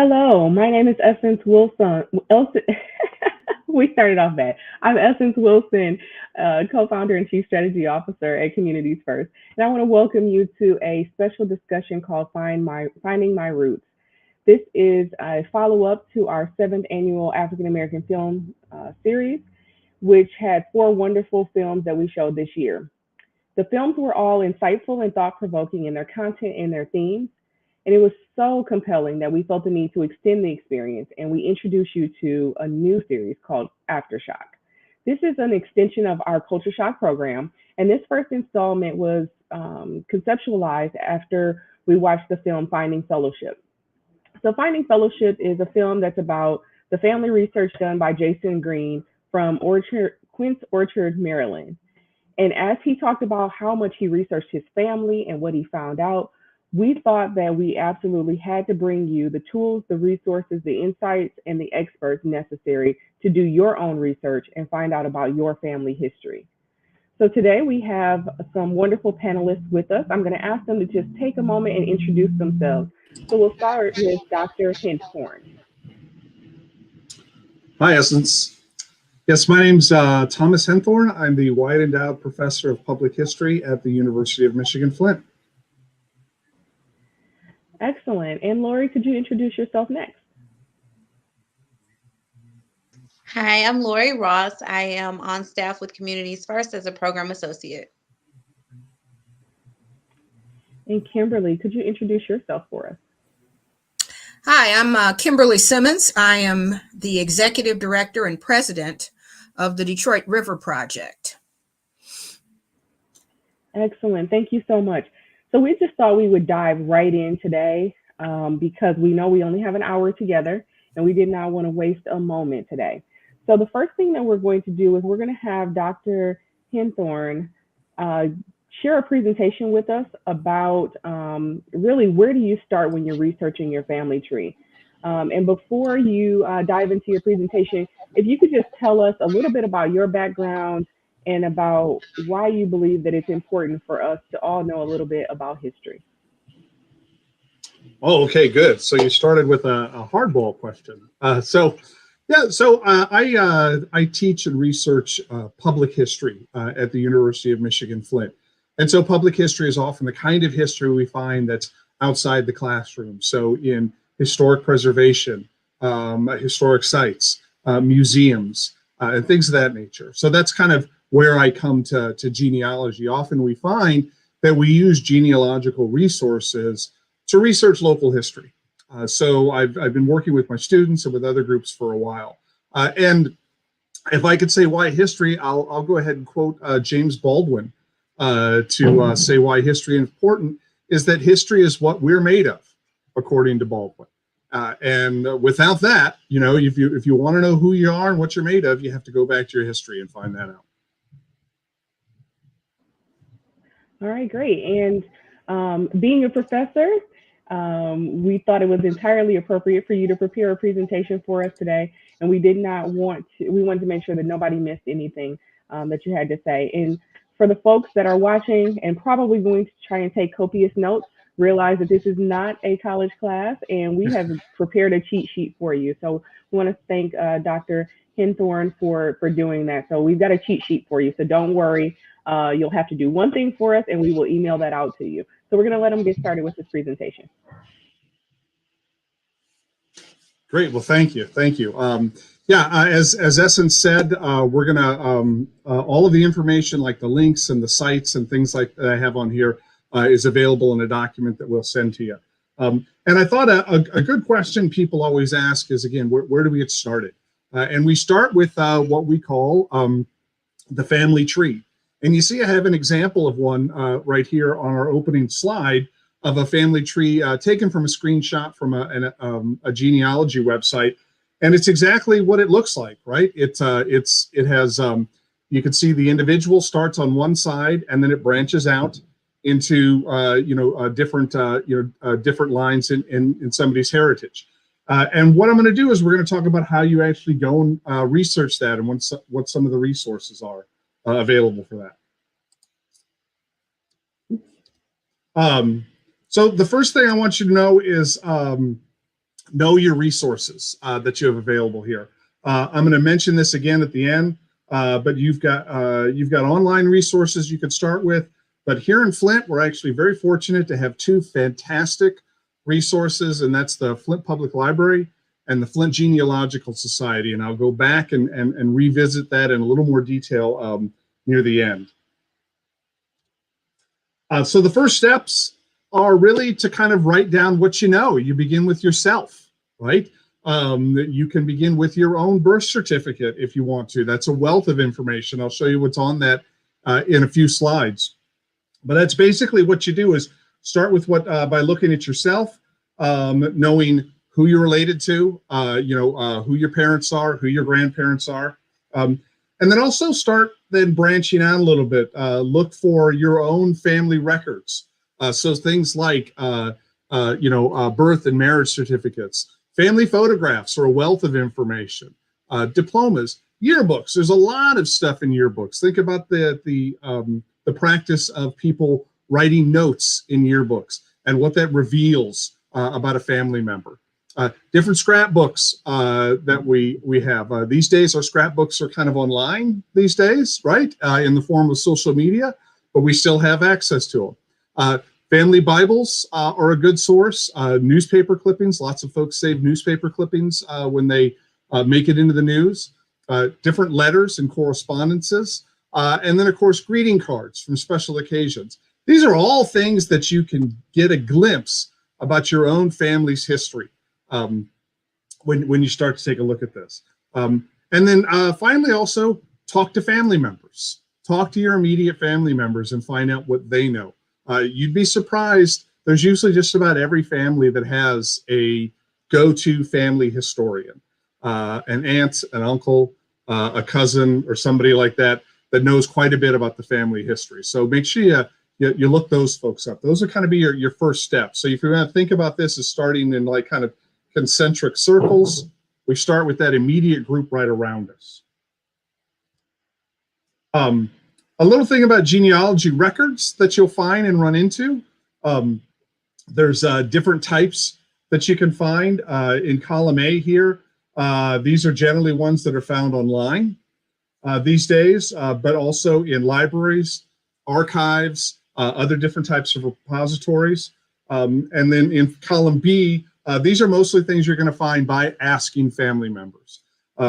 Hello, my name is Essence Wilson. We started off bad. I'm Essence Wilson, co-founder and chief strategy officer at Communities First, and I want to welcome you to a special discussion called Finding My Roots. This is a follow-up to our seventh annual African American Film series, which had four wonderful films that we showed this year. The films were all insightful and thought-provoking in their content and their themes. And it was so compelling that we felt the need to extend the experience and we introduced you to a new series called Aftershock. This is an extension of our Culture Shock program. And this first installment was conceptualized after we watched the film Finding Fellowship. So, Finding Fellowship is a film that's about the family research done by Jason Green from Quince Orchard, Maryland. And as he talked about how much he researched his family and what he found out, we thought that we absolutely had to bring you the tools, the resources, the insights, and the experts necessary to do your own research and find out about your family history. So today we have some wonderful panelists with us. I'm going to ask them to just take a moment and introduce themselves. So we'll start with Dr. Hinthorn. Hi, Essence. Yes, my name's Thomas Henthorn. I'm the Wyatt Endowed Professor of Public History at the University of Michigan, Flint. Excellent. And Lori, could you introduce yourself next? Hi, I'm Lori Ross. I am on staff with Communities First as a program associate. And Kimberly, could you introduce yourself for us? Hi, I'm Kimberly Simmons. I am the executive director and president of the Detroit River Project. Excellent. Thank you so much. So we just thought we would dive right in today because we know we only have an hour together and we did not want to waste a moment today. So the first thing that we're going to do is we're going to have Dr. Hinthorn share a presentation with us about really where do you start when you're researching your family tree. And before you dive into your presentation, if you could just tell us a little bit about your background and about why you believe that it's important for us to all know a little bit about history. Oh, okay, good. So you started with a hardball question. I teach and research public history at the University of Michigan, Flint. And so public history is often the kind of history we find that's outside the classroom. So in historic preservation, historic sites, museums, and things of that nature. So that's kind of where I come to genealogy. Often we find that we use genealogical resources to research local history. So I've been working with my students and with other groups for a while. And if I could say why history, I'll go ahead and quote James Baldwin to say why history is important, is that history is what we're made of, according to Baldwin. And without that, you know, if you want to know who you are and what you're made of, you have to go back to your history and find that out. All right, great. And being a professor, we thought it was entirely appropriate for you to prepare a presentation for us today. And we wanted to make sure that nobody missed anything that you had to say. And for the folks that are watching and probably going to try and take copious notes, realize that this is not a college class and we have prepared a cheat sheet for you. So we want to thank Dr. Hinthorn for doing that. So we've got a cheat sheet for you. So don't worry. You'll have to do one thing for us and we will email that out to you. So we're going to let them get started with this presentation. Great. Well, thank you. Thank you. As Essence said, we're going to, all of the information like the links and the sites and things like that I have on here is available in a document that we'll send to you. And I thought a good question people always ask is, again, where do we get started? And we start with what we call the family tree. And you see I have an example of one right here on our opening slide of a family tree taken from a screenshot from a genealogy website. And it's exactly what it looks like, right? It has, you can see the individual starts on one side and then it branches out into, different lines in somebody's heritage. And what I'm going to do is we're going to talk about how you actually go and research that and what some of the resources are available for that. So the first thing I want you to know is know your resources that you have available here. I'm going to mention this again at the end, but you've got online resources you could start with. But here in Flint, we're actually very fortunate to have two fantastic resources, and that's the Flint Public Library and the Flint Genealogical Society. And I'll go back and revisit that in a little more detail near the end. So the first steps are really to kind of write down what you know. You begin with yourself, right? You can begin with your own birth certificate if you want to. That's a wealth of information. I'll show you what's on that in a few slides. But that's basically what you do, is start with what by looking at yourself, knowing who you're related to, who your parents are, who your grandparents are. And then also start then branching out a little bit. Look for your own family records. So things like, birth and marriage certificates, family photographs are a wealth of information, diplomas, yearbooks. There's a lot of stuff in yearbooks. Think about the practice of people writing notes in yearbooks and what that reveals about a family member. Different scrapbooks that we have. These days, our scrapbooks are kind of online these days, right? In the form of social media, but we still have access to them. Family Bibles are a good source. Newspaper clippings, lots of folks save newspaper clippings when they make it into the news. Different letters and correspondences. And then, of course, greeting cards from special occasions. These are all things that you can get a glimpse about your own family's history when you start to take a look at this. And then finally, also talk to family members. Talk to your immediate family members and find out what they know. You'd be surprised. There's usually just about every family that has a go-to family historian, an aunt, an uncle, a cousin, or somebody like that knows quite a bit about the family history. So make sure you look those folks up. Those are kind of be your first steps. So if you're going to think about this as starting in like kind of concentric circles, we start with that immediate group right around us. A little thing about genealogy records that you'll find and run into. There's different types that you can find in column A here. These are generally ones that are found online these days, but also in libraries, archives, other different types of repositories. And then in column B, these are mostly things you're going to find by asking family members.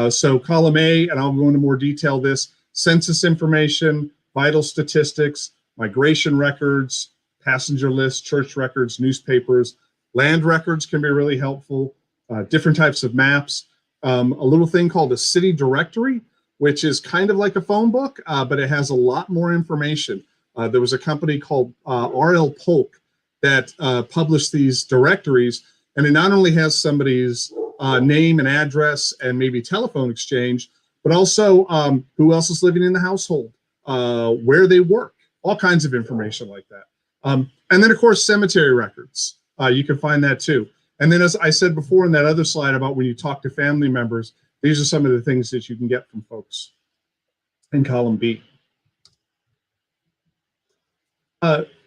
So column A, and I'll go into more detail this, census information, vital statistics, migration records, passenger lists, church records, newspapers, land records can be really helpful, different types of maps, a little thing called a city directory, which is kind of like a phone book, but it has a lot more information. There was a company called R.L. Polk that published these directories, and it not only has somebody's name and address and maybe telephone exchange, but also who else is living in the household, where they work, all kinds of information like that. And then, of course, cemetery records. You can find that too. And then, as I said before in that other slide about when you talk to family members, these are some of the things that you can get from folks in column B.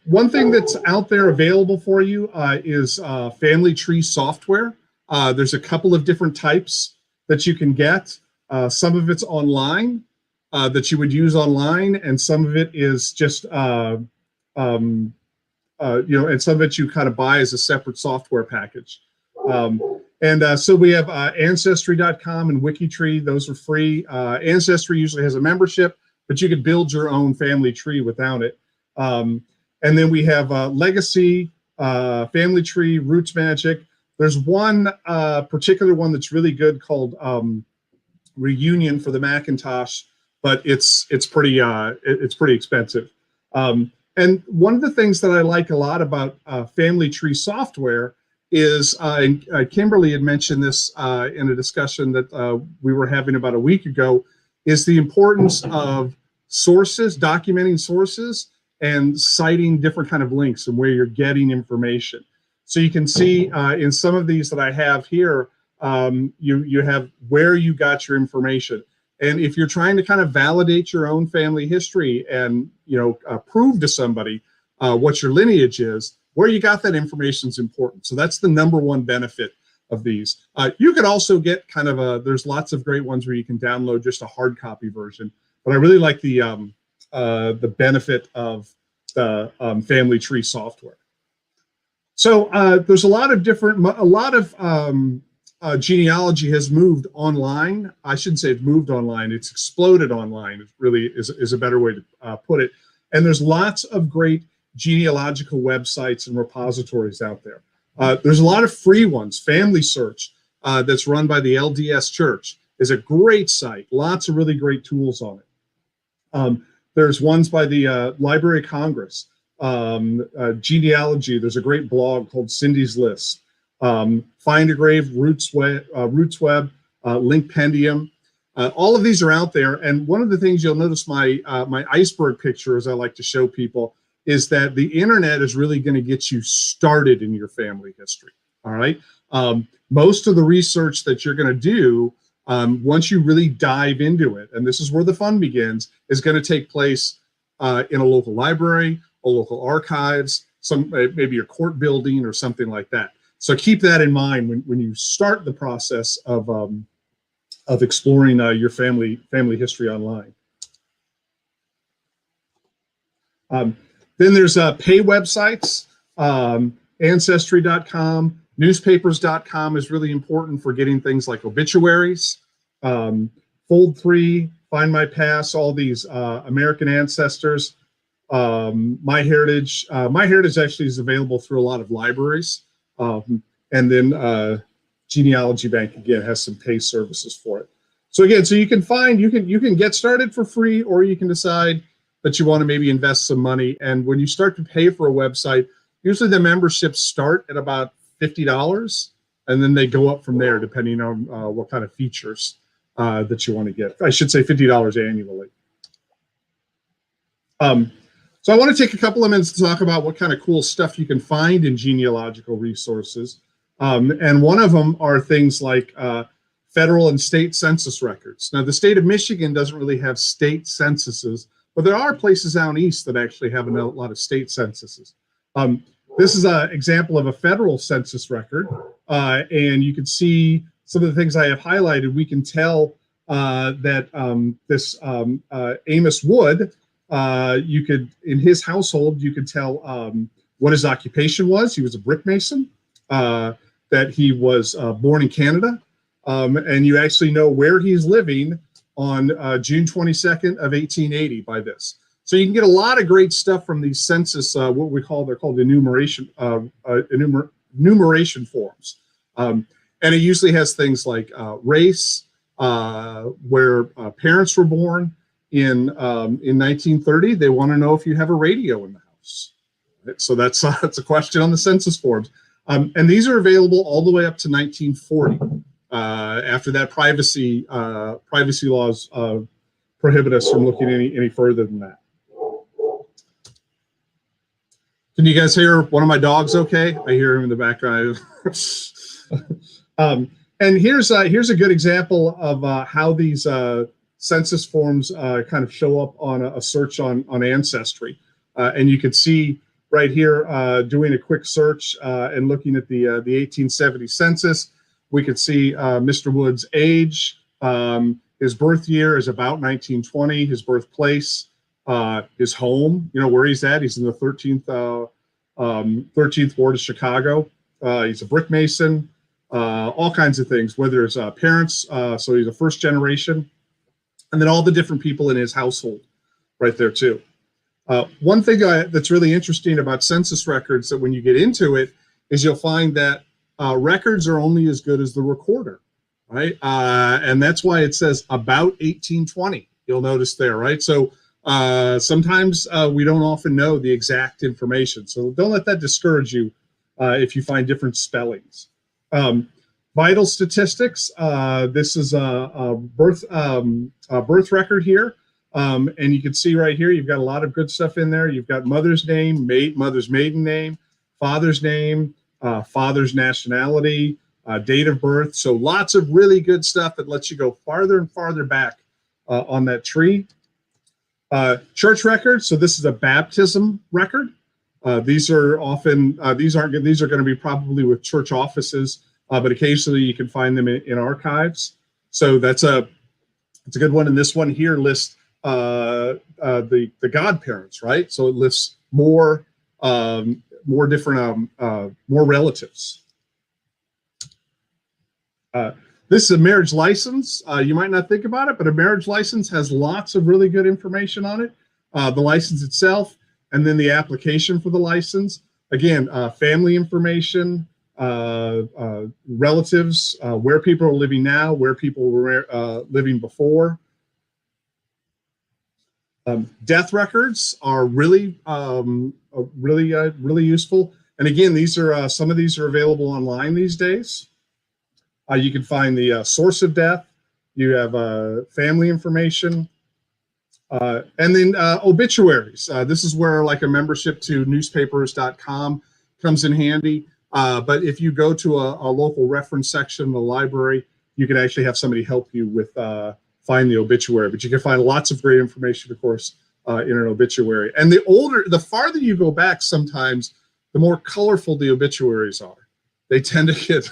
One thing that's out there available for you is family tree software. There's a couple of different types that you can get. Some of it's online that you would use online, and some of it is just, and some of it you kind of buy as a separate software package. So we have Ancestry.com and WikiTree. Those are free. Ancestry usually has a membership, but you could build your own family tree without it. And then we have Legacy, Family Tree, Roots Magic. There's one particular one that's really good called Reunion for the Macintosh, but it's pretty expensive. And one of the things that I like a lot about Family Tree software is, and Kimberly had mentioned this in a discussion that we were having about a week ago, is the importance of sources, documenting sources, and citing different kind of links and where you're getting information. So you can see in some of these that I have here, you have where you got your information. And if you're trying to kind of validate your own family history and prove to somebody what your lineage is, where you got that information is important. So that's the number one benefit of these. You could also get kind of there's lots of great ones where you can download just a hard copy version, but I really like the benefit of the family tree software. So there's a lot of genealogy has moved online. I shouldn't say it's moved online, it's exploded online. It really is a better way to put it. And there's lots of great genealogical websites and repositories out there. There's a lot of free ones. Family Search, that's run by the LDS Church, is a great site. Lots of really great tools on it. There's ones by the Library of Congress. Genealogy, there's a great blog called Cindy's List. Find a Grave, RootsWeb, Linkpendium. All of these are out there. And one of the things you'll notice my iceberg picture, as I like to show people, is that the internet is really going to get you started in your family history. All right. Most of the research that you're going to do, once you really dive into it, and this is where the fun begins, is going to take place in a local library, a local archives, maybe a court building or something like that. So keep that in mind when you start the process of exploring your family history online. Then there's pay websites, ancestry.com, newspapers.com is really important for getting things like obituaries, Fold3, Find My Past, all these American Ancestors, MyHeritage. MyHeritage actually is available through a lot of libraries. And then Genealogy Bank, again, has some pay services for it. So again, so you can get started for free, or you can decide that you want to maybe invest some money. And when you start to pay for a website, usually the memberships start at about $50, and then they go up from there depending on what kind of features that you want to get. I should say $50 annually. So I want to take a couple of minutes to talk about what kind of cool stuff you can find in genealogical resources. And one of them are things like federal and state census records. Now, the state of Michigan doesn't really have state censuses, but there are places out east that actually have a lot of state censuses. This is an example of a federal census record, and you can see some of the things I have highlighted. We can tell that this Amos Wood, in his household, you could tell what his occupation was. He was a brick mason, that he was born in Canada, and you actually know where he's living on June 22nd of 1880 by this. So you can get a lot of great stuff from these census, they're called enumeration forms. And it usually has things like race, where parents were born in 1930. They want to know if you have a radio in the house. So that's a question on the census forms. And these are available all the way up to 1940. After that, privacy laws prohibit us from looking any further than that. Can you guys hear one of my dogs okay? I hear him in the background. And here's a good example of how these census forms kind of show up on a search on Ancestry. And you can see right here, doing a quick search and looking at the 1870 census, we could see Mr. Wood's age. His birth year is about 1920. His birthplace, his home, where he's at. He's in the 13th ward of Chicago. He's a brick mason, all kinds of things, whether it's parents, so he's a first generation, and then all the different people in his household right there too. One thing that's really interesting about census records, that when you get into it, is you'll find that records are only as good as the recorder, right? And that's why it says about 1820. You'll notice there, right? So sometimes we don't often know the exact information. So don't let that discourage you if you find different spellings. Vital statistics. This is a birth record here. And you can see right here, you've got a lot of good stuff in there. You've got mother's name, mother's maiden name, father's name, father's nationality, date of birth. So lots of really good stuff that lets you go farther and farther back on that tree. Church records. So this is a baptism record. These are often, these are going to be probably with church offices. but occasionally you can find them in archives. So it's a good one. And this one here lists the godparents, right? So it lists more different more relatives. This is a marriage license. You might not think about it, but a marriage license has lots of really good information on it. The license itself, and then the application for the license. Again, family information, relatives, where people are living now, where people were living before. Death records are really useful. And again, these are some of these are available online these days. You can find the source of death. You have family information. And then obituaries. This is where like a membership to newspapers.com comes in handy. But if you go to a local reference section in the library, you can actually have somebody help you with find the obituary. But you can find lots of great information, of course, in an obituary. And the farther you go back, sometimes the more colorful the obituaries are. They tend to get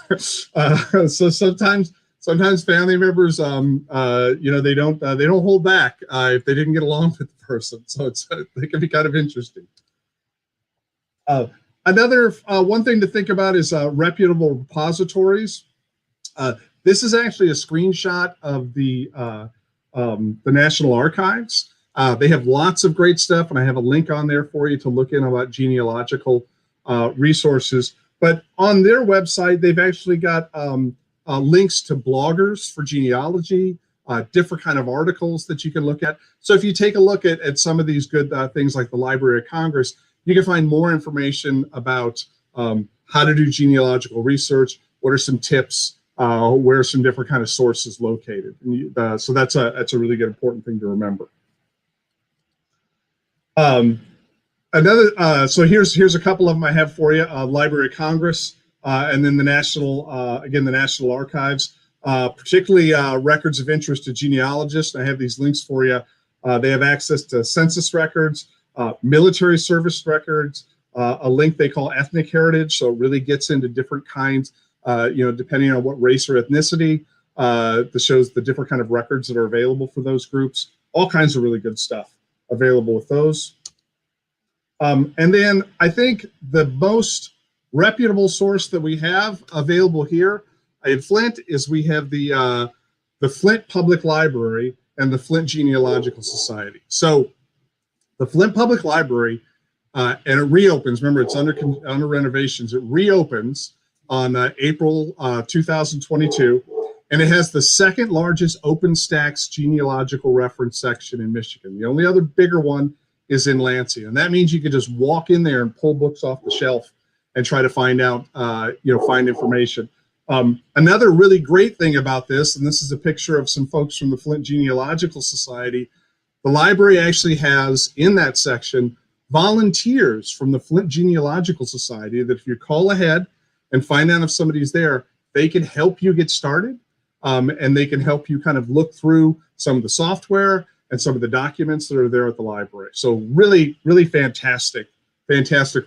so sometimes family members they don't hold back if they didn't get along with the person, so they can be kind of interesting. Another one thing to think about is reputable repositories. This is actually a screenshot of the National Archives. They have lots of great stuff, and I have a link on there for you to look in about genealogical resources. But on their website, they've actually got links to bloggers for genealogy, different kind of articles that you can look at. So if you take a look at some of these good things like the Library of Congress, you can find more information about how to do genealogical research, what are some tips, where are some different kind of sources located. And so that's a really good important thing to remember. So here's a couple of them I have for you. Library of Congress, and then the National Archives, particularly records of interest to genealogists. I have these links for you. They have access to census records, military service records, a link they call ethnic heritage. So it really gets into different kinds, depending on what race or ethnicity, that shows the different kind of records that are available for those groups. All kinds of really good stuff available with those. And then I think the most reputable source that we have available here in Flint is we have the Flint Public Library and the Flint Genealogical Society. So the Flint Public Library, and it reopens. Remember, it's under renovations. It reopens on April 2022, and it has the second largest OpenStax genealogical reference section in Michigan. The only other bigger one is in Lansing, and that means you can just walk in there and pull books off the shelf and try to find out, find information. Another really great thing about this, and this is a picture of some folks from the Flint Genealogical Society, the library actually has in that section volunteers from the Flint Genealogical Society that if you call ahead and find out if somebody's there, they can help you get started, and they can help you kind of look through some of the software and some of the documents that are there at the library. So really, really fantastic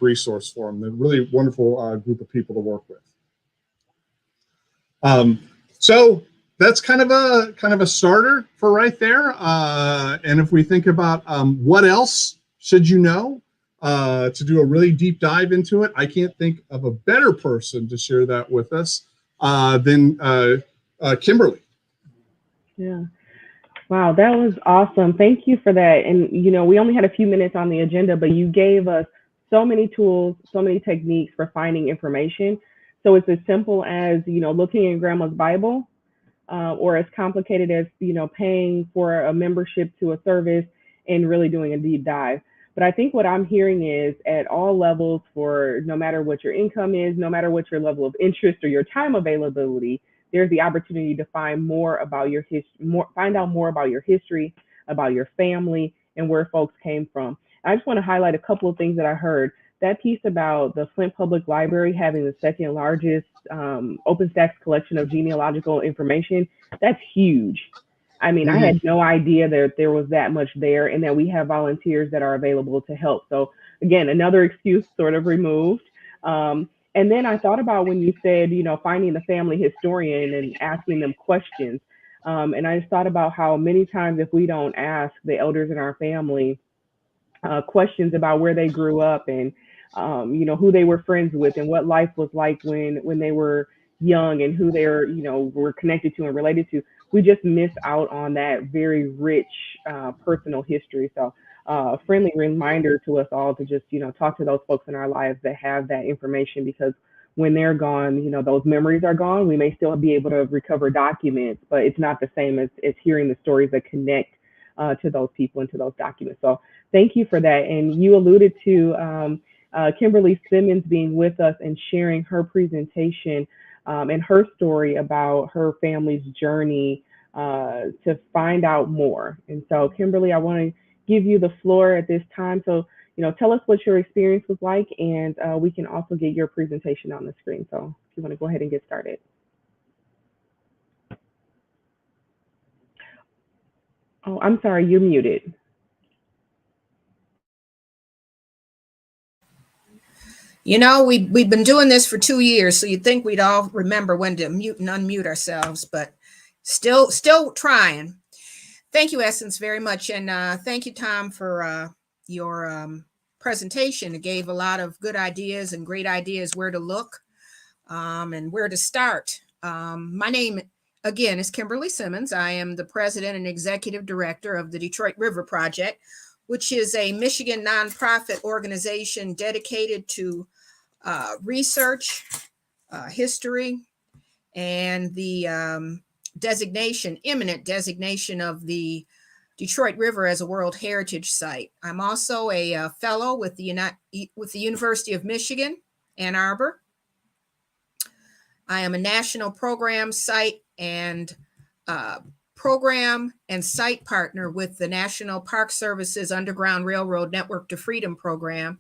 resource for them. They're a really wonderful group of people to work with. So that's kind of a starter for right there. And if we think about what else should you know to do a really deep dive into it, I can't think of a better person to share that with us than Kimberly. Yeah. Wow, that was awesome. Thank you for that. And, we only had a few minutes on the agenda, but you gave us so many tools, so many techniques for finding information. So it's as simple as, looking in grandma's Bible, or as complicated as, paying for a membership to a service and really doing a deep dive. But I think what I'm hearing is at all levels, for no matter what your income is, no matter what your level of interest or your time availability, there's the opportunity to find more about your find out more about your history, about your family, and where folks came from. I just want to highlight a couple of things that I heard. That piece about the Flint Public Library having the second largest OpenStax collection of genealogical information, that's huge. I mean, I had no idea that there was that much there, and that we have volunteers that are available to help. So again, another excuse sort of removed. And And then I thought about when you said, finding the family historian and asking them questions. And I just thought about how many times if we don't ask the elders in our family questions about where they grew up and who they were friends with and what life was like when they were young and who they were connected to and related to, we just miss out on that very rich personal history. So a friendly reminder to us all to just talk to those folks in our lives that have that information, because when they're gone, those memories are gone. We may still be able to recover documents, but it's not the same as hearing the stories that connect to those people and to those documents. So thank you for that. And you alluded to Kimberly Simmons being with us and sharing her presentation and her story about her family's journey to find out more. And so, Kimberly, I want to give you the floor at this time. So, tell us what your experience was like, and we can also get your presentation on the screen. So if you want to go ahead and get started. Oh, I'm sorry, you're muted. We've been doing this for 2 years, so you'd think we'd all remember when to mute and unmute ourselves, but still trying. Thank you, Essence, very much. And thank you, Tom, for your presentation. It gave a lot of good ideas and great ideas where to look and where to start. My name, again, is Kimberly Simmons. I am the president and executive director of the Detroit River Project, which is a Michigan nonprofit organization dedicated to research, history, and the imminent designation of the Detroit River as a World Heritage Site. I'm also a fellow with the University of Michigan, Ann Arbor. I am a national program site and site partner with the National Park Service's Underground Railroad Network to Freedom program.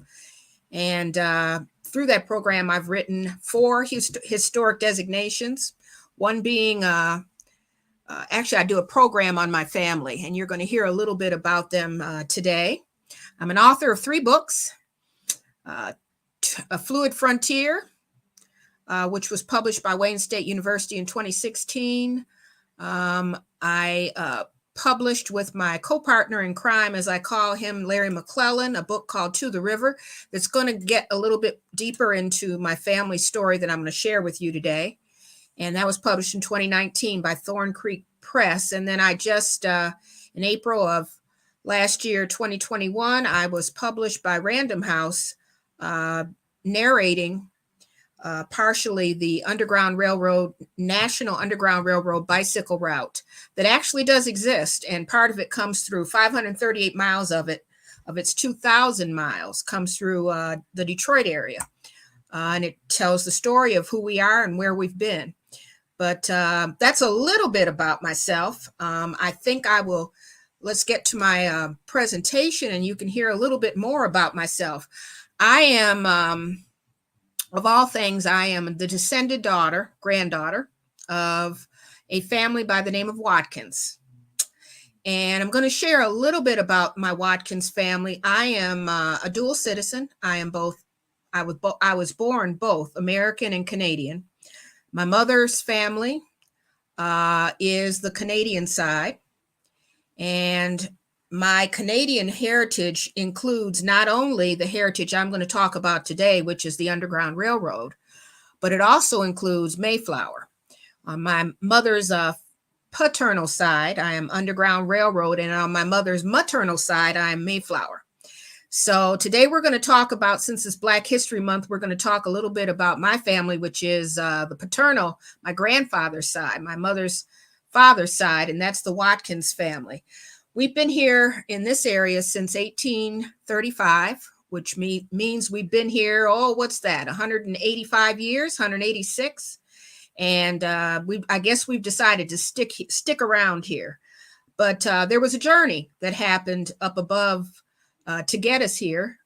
And through that program, I've written 4 historic designations, one being, actually, I do a program on my family, and you're going to hear a little bit about them today. I'm an author of 3 books, A Fluid Frontier, which was published by Wayne State University in 2016. I published with my co-partner in crime, as I call him, Larry McClellan, a book called To the River that's going to get a little bit deeper into my family story that I'm going to share with you today. And that was published in 2019 by Thorn Creek Press. And then I just, in April of last year, 2021, I was published by Random House, narrating partially the National Underground Railroad bicycle route that actually does exist. And part of it comes through 538 miles of its 2,000 miles comes through the Detroit area. And it tells the story of who we are and where we've been. But that's a little bit about myself. I think let's get to my presentation and you can hear a little bit more about myself. I am, of all things, I am the descended granddaughter of a family by the name of Watkins. And I'm going to share a little bit about my Watkins family. I am a dual citizen. I was born both American and Canadian. My mother's family is the Canadian side, and my Canadian heritage includes not only the heritage I'm going to talk about today, which is the Underground Railroad, but it also includes Mayflower. On my mother's paternal side, I am Underground Railroad, and on my mother's maternal side, I am Mayflower. So today we're going to talk about, since it's Black History Month, we're going to talk a little bit about my family, which is the paternal, my grandfather's side, my mother's father's side, and that's the Watkins family. We've been here in this area since 1835, which means we've been here, 185 years, 186. And I guess we've decided to stick around here. But there was a journey that happened up above to get us here.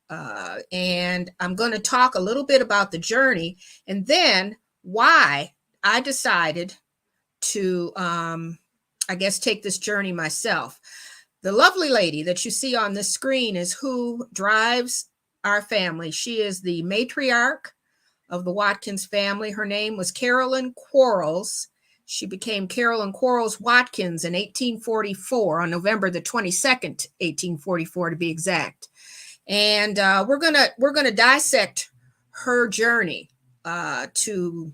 And I'm going to talk a little bit about the journey and then why I decided to, take this journey myself. The lovely lady that you see on the screen is who drives our family. She is the matriarch of the Watkins family. Her name was Carolyn Quarles. She became Carolyn Quarles Watkins in 1844, on November the 22nd, 1844 to be exact. And we're gonna dissect her journey to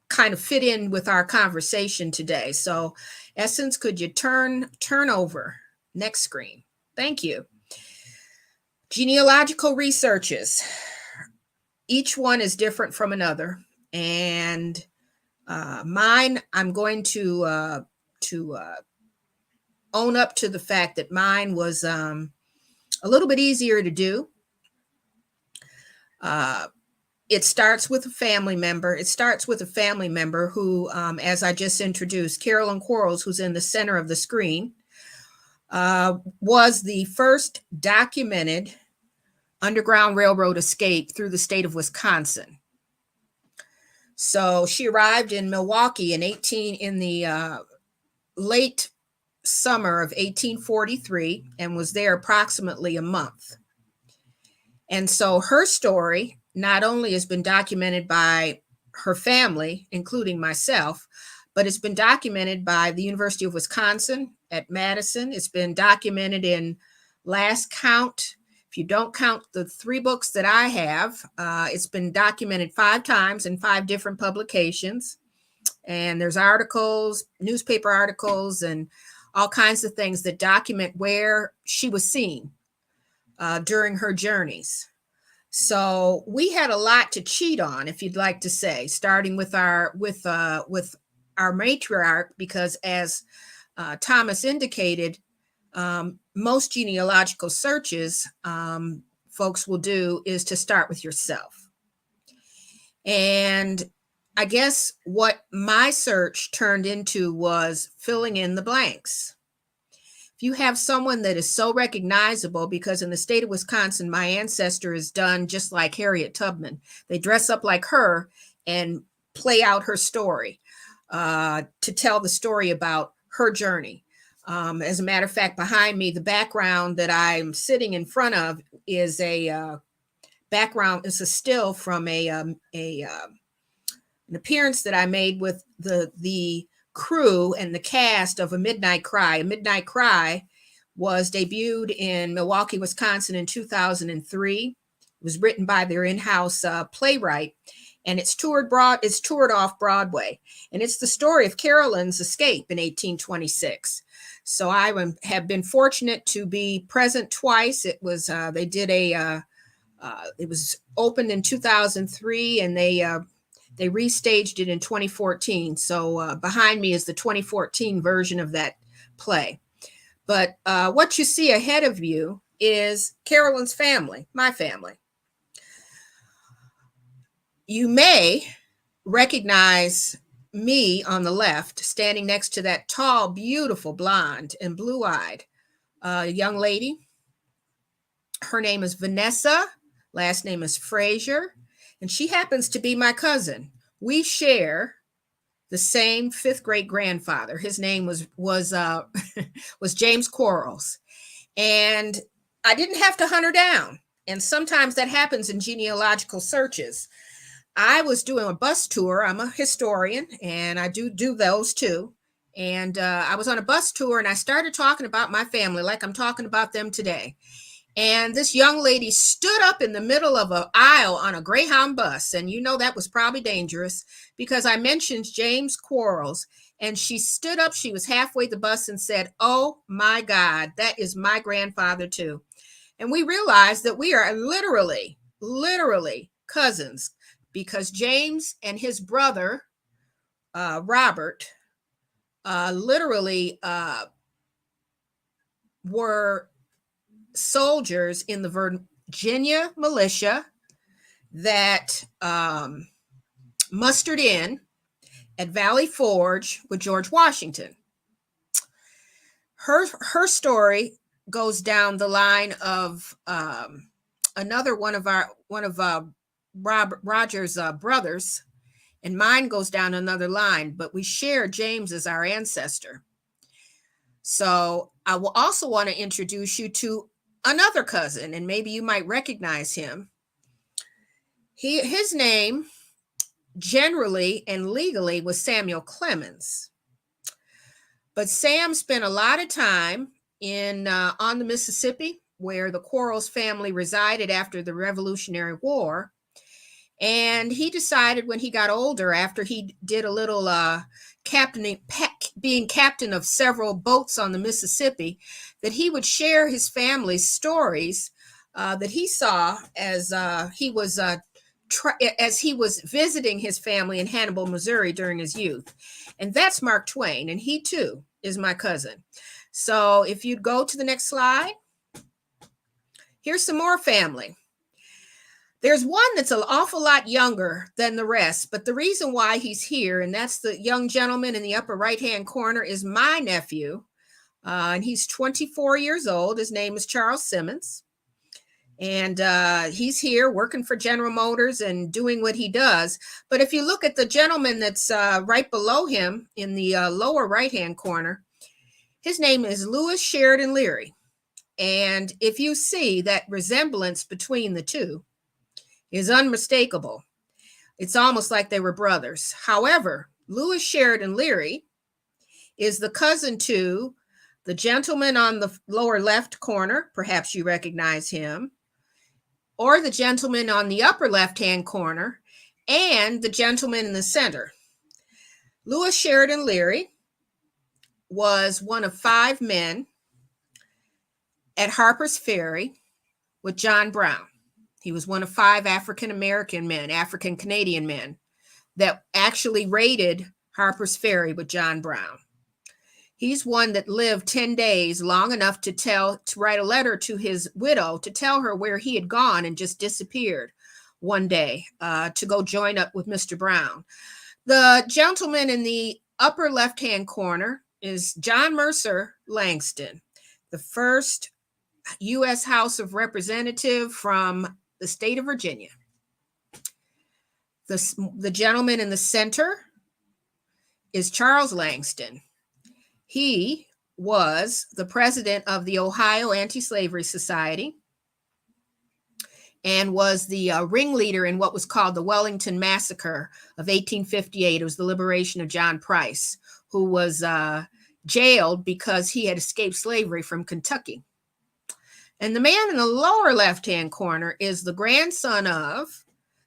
kind of fit in with our conversation today. So, Essence, could you turn over next screen? Thank you. Genealogical researches. Each one is different from another, and mine, I'm going to own up to the fact that mine was a little bit easier to do. It starts with a family member. It starts with a family member who, as I just introduced, Carolyn Quarles, who's in the center of the screen, was the first documented Underground Railroad escape through the state of Wisconsin. So she arrived in Milwaukee in the late summer of 1843 and was there approximately a month. And so her story not only has been documented by her family, including myself, but it's been documented by the University of Wisconsin at Madison. It's been documented in last count. If you don't count the 3 books that I have, it's been documented 5 times in 5 different publications. And there's articles, newspaper articles, and all kinds of things that document where she was seen during her journeys. So we had a lot to cheat on, if you'd like to say, starting with our matriarch, because as Thomas indicated, most genealogical searches folks will do is to start with yourself. And I guess what my search turned into was filling in the blanks. If you have someone that is so recognizable, because in the state of Wisconsin, my ancestor is done just like Harriet Tubman. They dress up like her and play out her story to tell the story about her journey. As a matter of fact, behind me, the background that I'm sitting in front of is a still from an appearance that I made with the crew and the cast of A Midnight Cry. A Midnight Cry was debuted in Milwaukee, Wisconsin in 2003. It was written by their in-house playwright, and it's toured off Broadway. And it's the story of Carolyn's escape in 1826. So I have been fortunate to be present twice. It was it was opened in 2003, and they restaged it in 2014. So behind me is the 2014 version of that play. But what you see ahead of you is Carolyn's family, my family. You may recognize me on the left, standing next to that tall, beautiful, blonde and blue-eyed young lady. Her name is Vanessa. Last name is Frazier. And she happens to be my cousin. We share the same 5th great grandfather. His name was James Quarles. And I didn't have to hunt her down. And sometimes that happens in genealogical searches. I was doing a bus tour. I'm a historian, and I do those too. And I was on a bus tour, and I started talking about my family like I'm talking about them today. And this young lady stood up in the middle of an aisle on a Greyhound bus. And you know that was probably dangerous because I mentioned James Quarles. And she stood up, she was halfway the bus and said, "Oh my God, that is my grandfather too." And we realized that we are literally cousins, because James and his brother, Robert, were soldiers in the Virginia militia that mustered in at Valley Forge with George Washington. Her story goes down the line of another one of Roger's brothers, and mine goes down another line, but we share James as our ancestor. So I will also want to introduce you to another cousin, and maybe you might recognize him. His name generally and legally was Samuel Clemens. But Sam spent a lot of time on the Mississippi, where the Quarles family resided after the Revolutionary War. And he decided when he got older, after he did a little being captain of several boats on the Mississippi, that he would share his family's stories that he saw as he was visiting his family in Hannibal, Missouri during his youth. And that's Mark Twain, and he too is my cousin. So if you'd go to the next slide, here's some more family. There's one that's an awful lot younger than the rest, but the reason why he's here, and that's the young gentleman in the upper right-hand corner, is my nephew, and he's 24 years old. His name is Charles Simmons, and he's here working for General Motors and doing what he does. But if you look at the gentleman that's right below him in the lower right-hand corner, his name is Lewis Sheridan Leary, and if you see that resemblance between the two, is unmistakable. It's almost like they were brothers. However, Lewis Sheridan Leary is the cousin to the gentleman on the lower left corner, perhaps you recognize him, or the gentleman on the upper left-hand corner, and the gentleman in the center. Lewis Sheridan Leary was one of 5 men at Harper's Ferry with John Brown. He was one of 5 African-American men, African-Canadian men, that actually raided Harper's Ferry with John Brown. He's one that lived 10 days, long enough to write a letter to his widow to tell her where he had gone and just disappeared one day to go join up with Mr. Brown. The gentleman in the upper left-hand corner is John Mercer Langston, the first U.S. House of Representative from the state of Virginia. The gentleman in the center is Charles Langston. He was the president of the Ohio Anti-Slavery Society and was the ringleader in what was called the Wellington Massacre of 1858. It was the liberation of John Price, who was jailed because he had escaped slavery from Kentucky. And the man in the lower left-hand corner is the grandson of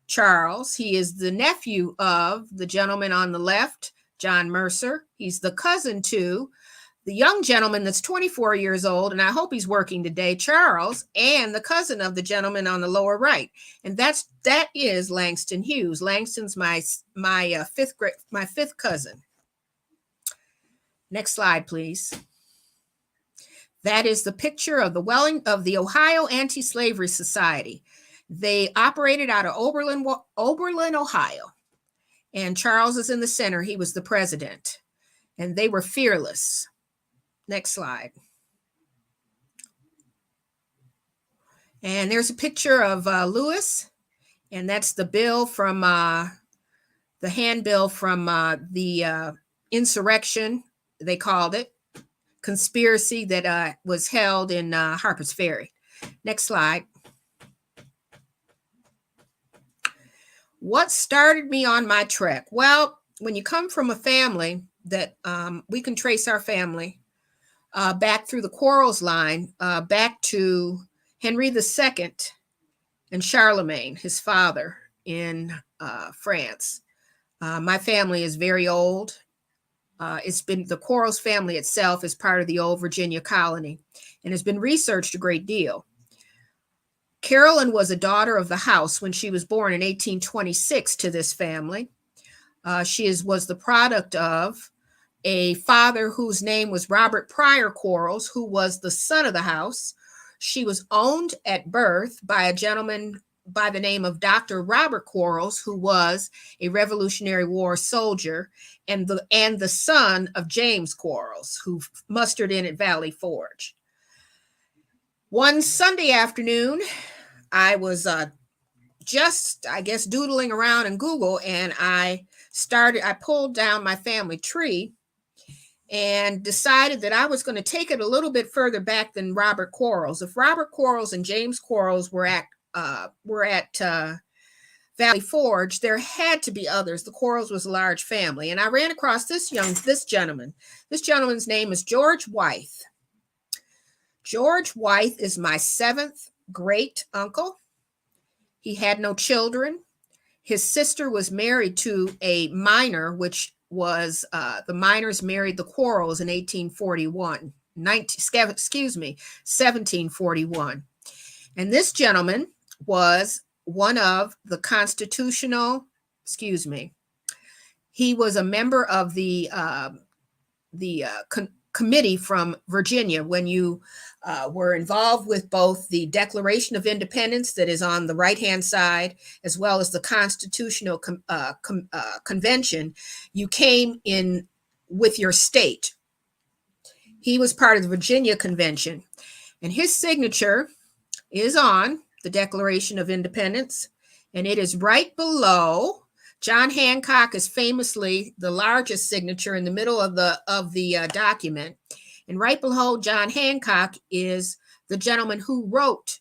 Charles. He is the nephew of the gentleman on the left, John Mercer. He's the cousin to the young gentleman that's 24 years old, and I hope he's working today, Charles, and the cousin of the gentleman on the lower right. And that is Langston Hughes. Langston's my fifth cousin. Next slide, please. That is the picture of the Ohio Anti-Slavery Society. They operated out of Oberlin, Ohio. And Charles is in the center. He was the president. And they were fearless. Next slide. And there's a picture of Lewis. And that's the bill from the handbill from the insurrection, they called it. Conspiracy that was held in Harper's Ferry. Next slide. What started me on my trek? Well, when you come from a family that we can trace our family back through the Quarles line, back to Henry II and Charlemagne, his father in France. My family is very old. It's been the Quarles family itself is part of the old Virginia colony and has been researched a great deal. Carolyn was a daughter of the house when she was born in 1826 to this family. She was the product of a father whose name was Robert Pryor Quarles, who was the son of the house. She was owned at birth by a gentleman by the name of Dr. Robert Quarles, who was a Revolutionary War soldier and the son of James Quarles, who mustered in at Valley Forge. One Sunday afternoon, I was just, I guess, doodling around in Google, and I pulled down my family tree and decided that I was going to take it a little bit further back than Robert Quarles. If Robert Quarles and James Quarles were at Valley Forge, there had to be others. The Quarles was a large family. And I ran across this gentleman. This gentleman's name is George Wythe. George Wythe is my 7th great uncle. He had no children. His sister was married to a miner, which was the miners married the Quarles in 1741. And this gentleman was one of the he was a member of the committee from Virginia when you were involved with both the Declaration of Independence that is on the right-hand side, as well as the Constitutional Convention. You came in with your state. He was part of the Virginia Convention, and his signature is on the Declaration of Independence, and it is right below. John Hancock is famously the largest signature in the middle of the document. And right below John Hancock is the gentleman who wrote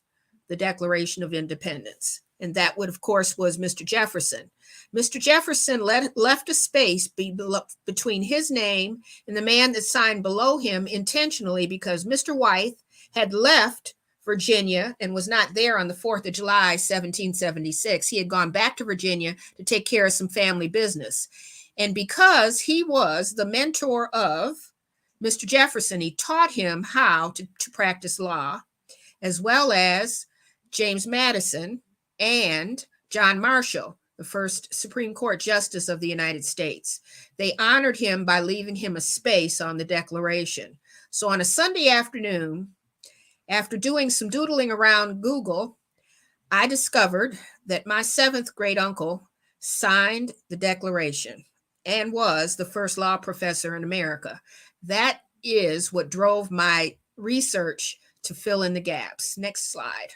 the Declaration of Independence. And that would, of course, was Mr. Jefferson. Mr. Jefferson left a space between his name and the man that signed below him intentionally because Mr. Wythe had left Virginia and was not there on the 4th of July, 1776. He had gone back to Virginia to take care of some family business. And because he was the mentor of Mr. Jefferson, he taught him how to practice law, as well as James Madison and John Marshall, the first Supreme Court Justice of the United States. They honored him by leaving him a space on the Declaration. So on a Sunday afternoon, after doing some doodling around Google, I discovered that my 7th great uncle signed the Declaration and was the first law professor in America. That is what drove my research to fill in the gaps. Next slide.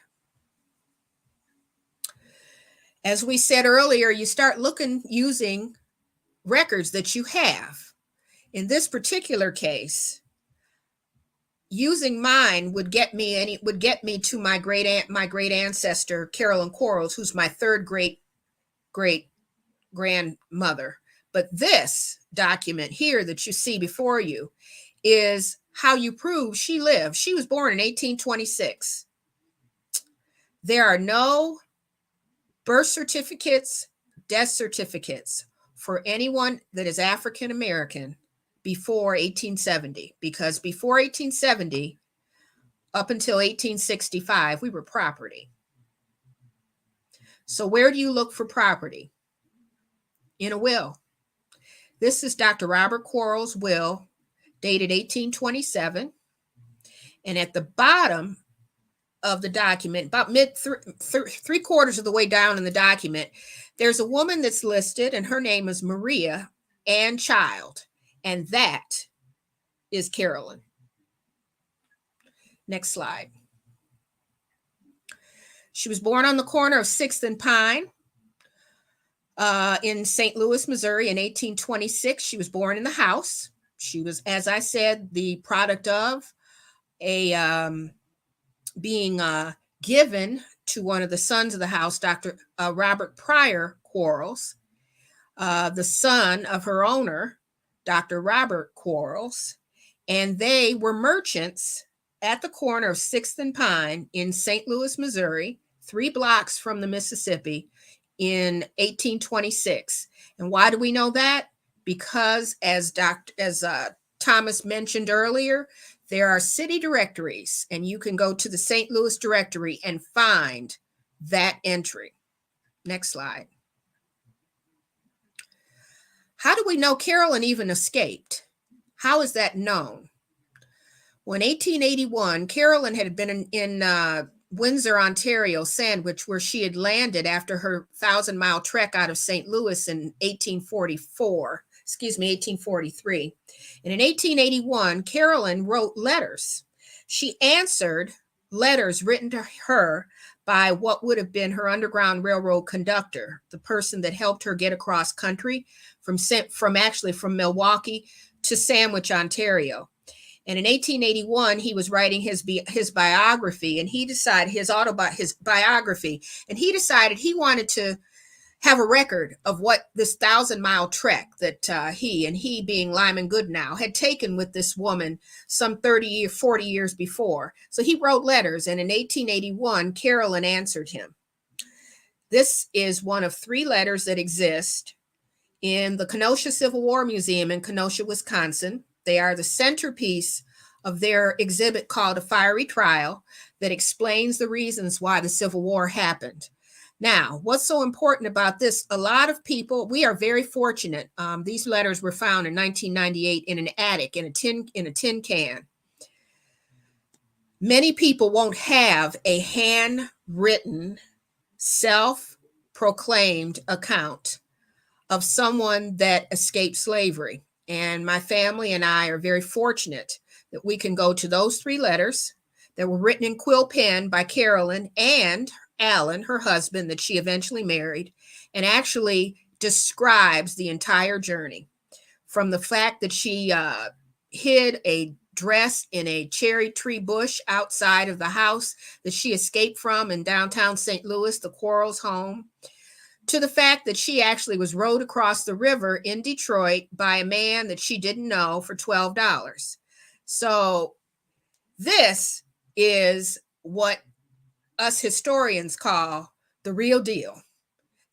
As we said earlier, you start looking using records that you have. In this particular case, using mine would get me to my great ancestor Carolyn Quarles, who's my 3rd great grandmother. But this document here that you see before you is how you prove she lived. She was born in 1826. There are no birth certificates, death certificates for anyone that is African American before 1870, because before 1870, up until 1865, we were property. So where do you look for property? In a will. This is Dr. Robert Quarles' will, dated 1827. And at the bottom of the document, about three-quarters of the way down in the document, there's a woman that's listed, and her name is Maria Ann Child. And that is Carolyn. Next slide. She was born on the corner of 6th and Pine in St. Louis, Missouri in 1826. She was born in the house. She was, as I said, the product of being given to one of the sons of the house, Dr. Robert Pryor Quarles, the son of her owner, Dr. Robert Quarles, and they were merchants at the corner of 6th and Pine in St. Louis, Missouri, 3 blocks from the Mississippi in 1826. And why do we know that? Because as Thomas mentioned earlier, there are city directories, and you can go to the St. Louis directory and find that entry. Next slide. How do we know Carolyn even escaped? How is that known? Well, in 1881, Carolyn had been in Windsor, Ontario, Sandwich, where she had landed after her 1,000-mile trek out of St. Louis in 1843. And in 1881, Carolyn wrote letters. She answered letters written to her by what would have been her Underground Railroad conductor, the person that helped her get across country from Milwaukee to Sandwich, Ontario. And in 1881, he was writing his biography, and he decided he wanted to have a record of what this 1,000-mile trek that he being Lyman Goodnow had taken with this woman some 30 or 40 years before. So he wrote letters, and in 1881, Carolyn answered him. This is one of 3 letters that exist in the Kenosha Civil War Museum in Kenosha, Wisconsin. They are the centerpiece of their exhibit called A Fiery Trial that explains the reasons why the Civil War happened. Now, what's so important about this? A lot of people, we are very fortunate. These letters were found in 1998 in an attic in a tin can. Many people won't have a handwritten, self-proclaimed account of someone that escaped slavery. And my family and I are very fortunate that we can go to those 3 letters that were written in quill pen by Carolyn and Alan, her husband, that she eventually married, and actually describes the entire journey, from the fact that she hid a dress in a cherry tree bush outside of the house that she escaped from in downtown St. Louis, the Quarles home, to the fact that she actually was rowed across the river in Detroit by a man that she didn't know for $12. So this is what us historians call the real deal.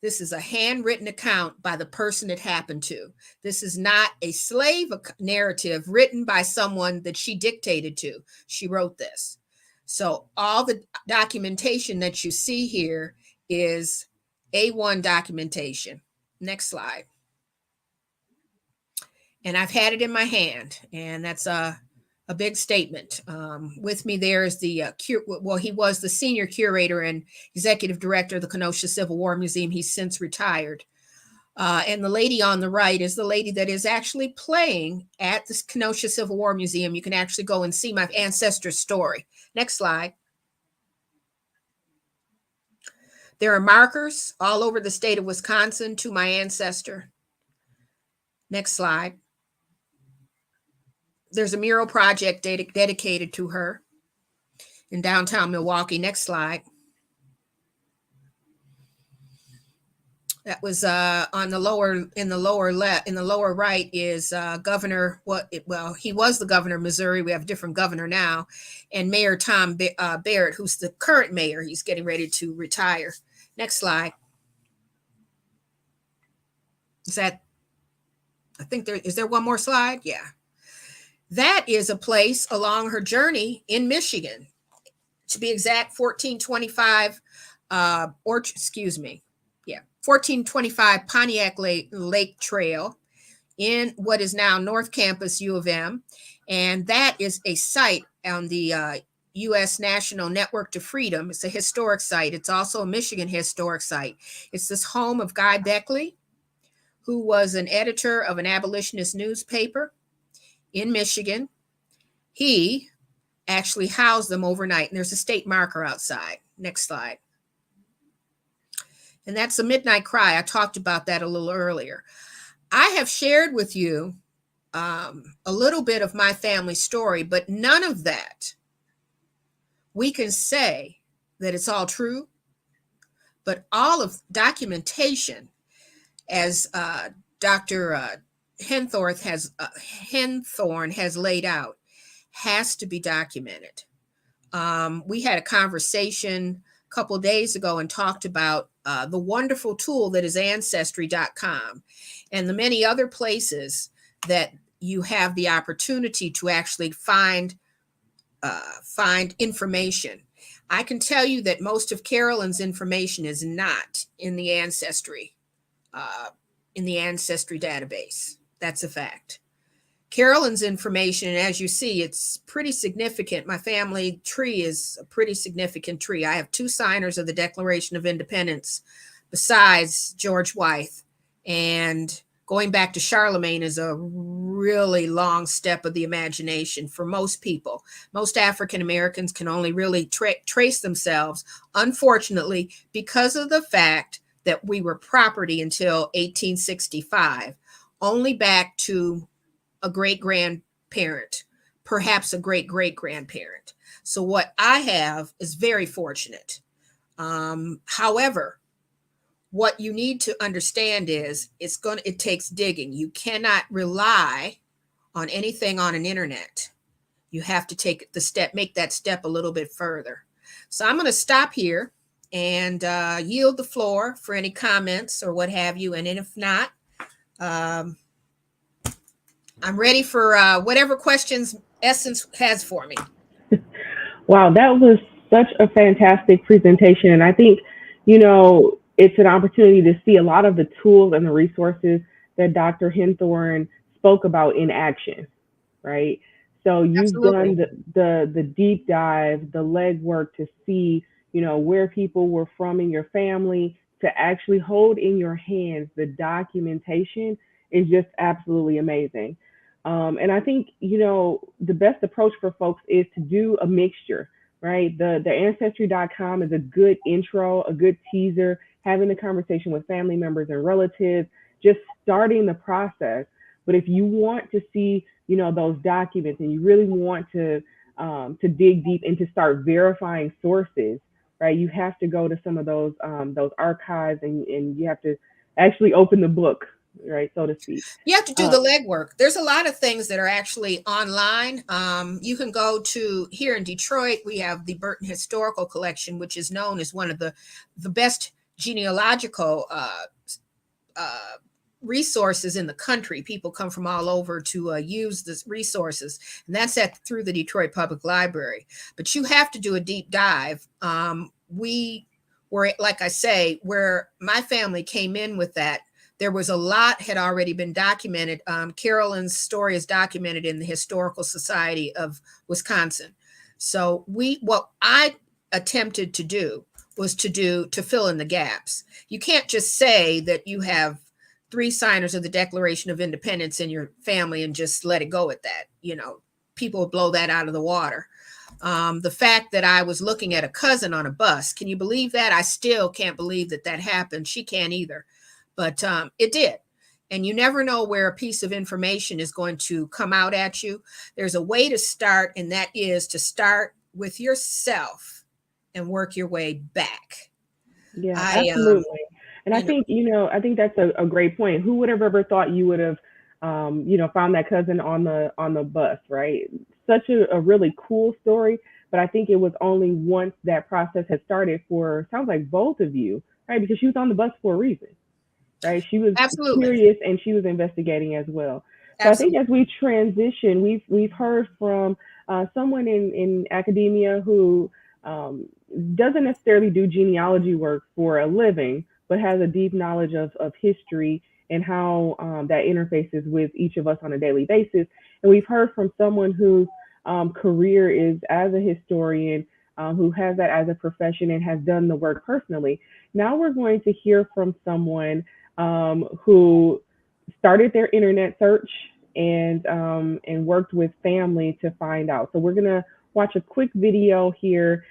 This is a handwritten account by the person it happened to. This is not a slave narrative written by someone that she dictated to. She wrote this. So all the documentation that you see here is A1 documentation. Next slide. And I've had it in my hand, and that's a big statement. With me there is the, he was the senior curator and executive director of the Kenosha Civil War Museum. He's since retired. And the lady on the right is the lady that is actually playing at the Kenosha Civil War Museum. You can actually go and see my ancestor's story. Next slide. There are markers all over the state of Wisconsin to my ancestor. Next slide. There's a mural project dedicated to her in downtown Milwaukee. Next slide. That was on the lower, in the lower left, in the lower right is Governor, he was the governor of Missouri. We have a different governor now, and Mayor Tom Barrett, who's the current mayor. He's getting ready to retire. Next slide. Is that, I think is there one more slide? Yeah. That is a place along her journey in Michigan, to be exact, 1425, 1425 Pontiac Lake Trail in what is now North Campus U of M. And that is a site on the U.S. National Network to Freedom. It's a historic site. It's also a Michigan historic site. It's this home of Guy Beckley, who was an editor of an abolitionist newspaper in Michigan. He actually housed them overnight, and there's a state marker outside. Next slide. And that's the Midnight Cry. I talked about that a little earlier. I have shared with you a little bit of my family story, but none of that we can say that it's all true, but all of documentation, as Dr. Henthorn has laid out, has to be documented. We had a conversation a couple of days ago and talked about the wonderful tool that is Ancestry.com and the many other places that you have the opportunity to actually find information. I can tell you that most of Carolyn's information is not in the Ancestry database. That's a fact. Carolyn's information, and as you see, it's pretty significant. My family tree is a pretty significant tree. I have 2 signers of the Declaration of Independence besides George Wythe. And going back to Charlemagne is a really long step of the imagination for most people. Most African Americans can only really trace themselves, unfortunately, because of the fact that we were property until 1865, only back to a great-grandparent, perhaps a great-great-grandparent. So what I have is very fortunate. However, what you need to understand is it takes digging. You cannot rely on anything on an internet. You have to make that step a little bit further. So I'm going to stop here and yield the floor for any comments or what have you. And if not, I'm ready for whatever questions Essence has for me. Wow, that was such a fantastic presentation. And I think, it's an opportunity to see a lot of the tools and the resources that Dr. Henthorn spoke about in action, right? So you've Absolutely. done the deep dive, the legwork to see, where people were from in your family, to actually hold in your hands the documentation is just absolutely amazing. And I think, the best approach for folks is to do a mixture, right? The ancestry.com is a good intro, a good teaser, having the conversation with family members and relatives, just starting the process. But if you want to see, those documents, and you really want to dig deep and to start verifying sources, right? You have to go to some of those archives, and you have to actually open the book, right, so to speak. You have to do the legwork. There's a lot of things that are actually online. You can go to, here in Detroit, we have the Burton Historical Collection, which is known as one of the best genealogical resources in the country. People come from all over to use this resources, and that's through the Detroit Public Library. But you have to do a deep dive. We were, like I say, where my family came in with that, there was a lot had already been documented. Carolyn's story is documented in the Historical Society of Wisconsin. So what I attempted to do was to fill in the gaps. You can't just say that you have 3 signers of the Declaration of Independence in your family and just let it go at that. People would blow that out of the water. The fact that I was looking at a cousin on a bus, can you believe that? I still can't believe that happened. She can't either. But it did. And you never know where a piece of information is going to come out at you. There's a way to start, and that is to start with yourself and work your way back. Yeah, absolutely. And I think, I think that's a great point. Who would have ever thought you would have, found that cousin on the bus, right? Such a really cool story. But I think it was only once that process had started for, sounds like both of you, right? Because she was on the bus for a reason, right? She was curious, and she was investigating as well. So Absolutely. I think as we transition, we've heard from someone in academia who doesn't necessarily do genealogy work for a living, but has a deep knowledge of history and how that interfaces with each of us on a daily basis. And we've heard from someone whose career is as a historian, who has that as a profession and has done the work personally. Now we're going to hear from someone who started their internet search and worked with family to find out. So we're gonna watch a quick video here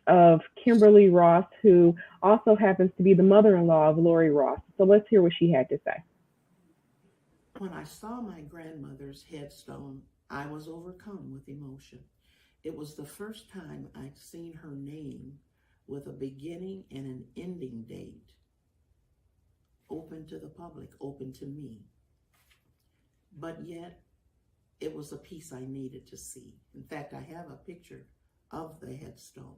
of Kimberly Ross, who also happens to be the mother-in-law of Lori Ross. So let's hear what she had to say. When I saw my grandmother's headstone, I was overcome with emotion. It was the first time I'd seen her name with a beginning and an ending date, open to the public, open to me. But yet, it was a piece I needed to see. In fact, I have a picture of the headstone.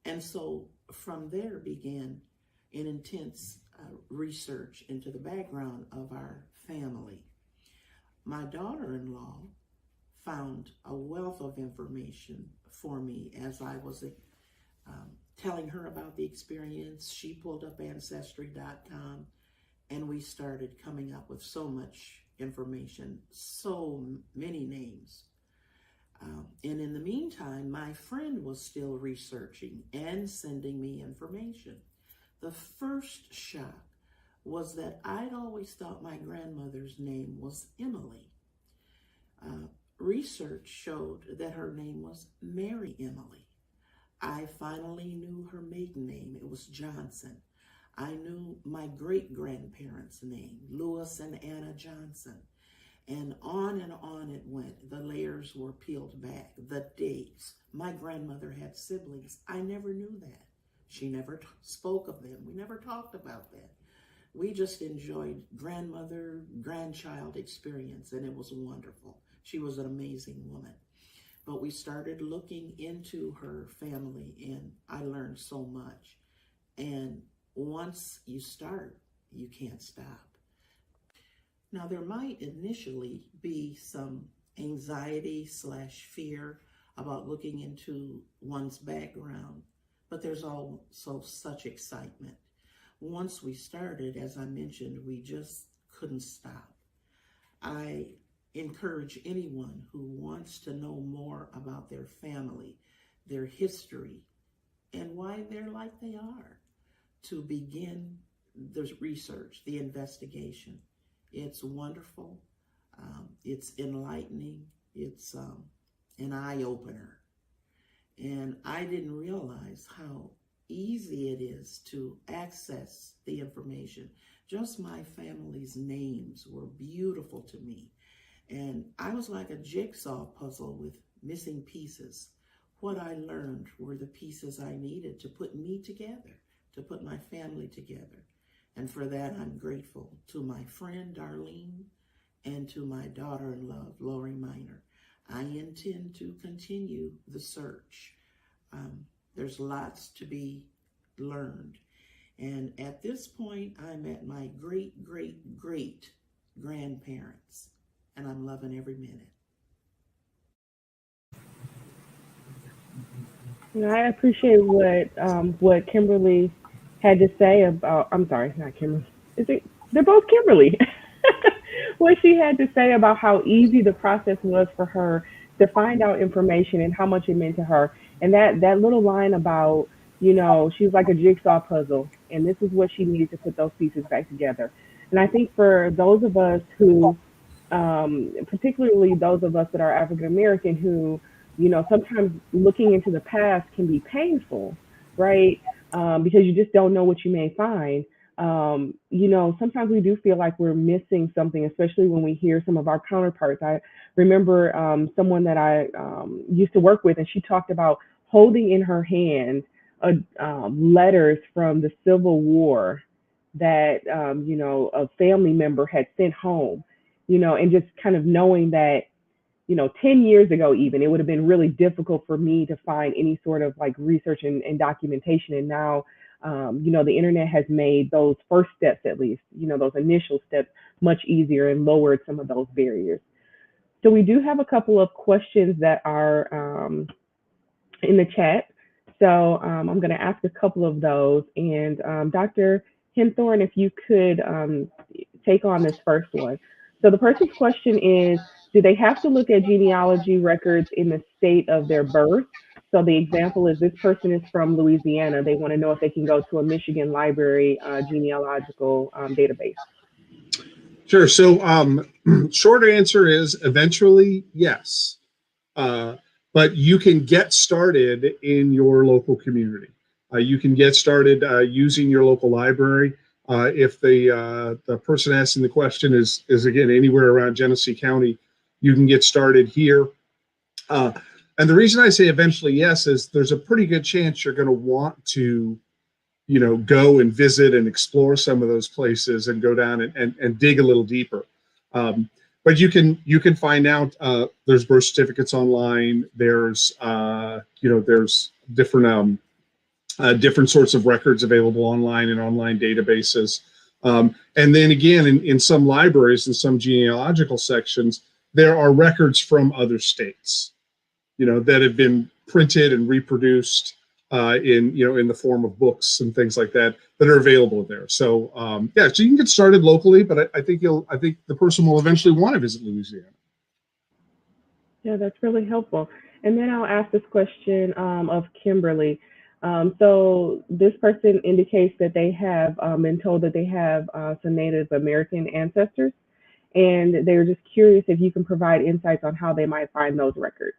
And so from there began an intense research into the background of our family. My daughter-in-law found a wealth of information for me as I was telling her about the experience. She pulled up ancestry.com, and we started coming up with so much information, so many names. And in the meantime, my friend was still researching and sending me information. The first shock was that I'd always thought my grandmother's name was Emily. Research showed that her name was Mary Emily. I finally knew her maiden name. It was Johnson. I knew my great-grandparents' name, Lewis and Anna Johnson. And on it went. The layers were peeled back. The dates. My grandmother had siblings. I never knew that. She never spoke of them. We never talked about that. We just enjoyed grandchild experience, and it was wonderful. She was an amazing woman. But we started looking into her family, and I learned so much. And once you start, you can't stop. Now, there might initially be some anxiety/fear about looking into one's background, but there's also such excitement. Once we started, as I mentioned, we just couldn't stop. I encourage anyone who wants to know more about their family, their history, and why they're like they are, to begin the research, the investigation. It's wonderful. It's enlightening. It's an eye-opener. And I didn't realize how easy it is to access the information. Just my family's names were beautiful to me. And I was like a jigsaw puzzle with missing pieces. What I learned were the pieces I needed to put me together, to put my family together. And for that, I'm grateful to my friend, Darlene, and to my daughter-in-law, Lori Miner. I intend to continue the search. There's lots to be learned. And at this point, I'm at my great-great-great grandparents, and I'm loving every minute. I appreciate what Kimberly had to say about. I'm sorry, not Kimberly. They're both Kimberly. What she had to say about how easy the process was for her to find out information and how much it meant to her. And that little line about, she's like a jigsaw puzzle, and this is what she needed to put those pieces back together. And I think for those of us who, particularly those of us that are African American, who, sometimes looking into the past can be painful, right? Because you just don't know what you may find. Sometimes we do feel like we're missing something, especially when we hear some of our counterparts. I remember someone that I used to work with, and she talked about holding in her hand letters from the Civil War that, a family member had sent home, and just kind of knowing that, 10 years ago, even, it would have been really difficult for me to find any sort of like research and documentation. And now, the internet has made those first steps, at least, those initial steps, much easier and lowered some of those barriers. So we do have a couple of questions that are in the chat. So I'm going to ask a couple of those. And Dr. Henthorn, if you could take on this first one. So the person's question is, do they have to look at genealogy records in the state of their birth? So the example is, this person is from Louisiana. They want to know if they can go to a Michigan library genealogical database. Sure. So short answer is eventually yes. But you can get started in your local community. You can get started using your local library. If the person asking the question is again anywhere around Genesee County, you can get started here. And the reason I say eventually yes is there's a pretty good chance you're going to want to, go and visit and explore some of those places and go down and dig a little deeper. But you can find out. There's birth certificates online. There's there's different different sorts of records available online in online databases. And then again, in some libraries and some genealogical sections, there are records from other states, that have been printed and reproduced in the form of books and things like that are available there. So so you can get started locally, but I think the person will eventually want to visit Louisiana. Yeah, that's really helpful. And then I'll ask this question of Kimberly. So this person indicates that they have been told that they have some Native American ancestors, and they're just curious if you can provide insights on how they might find those records.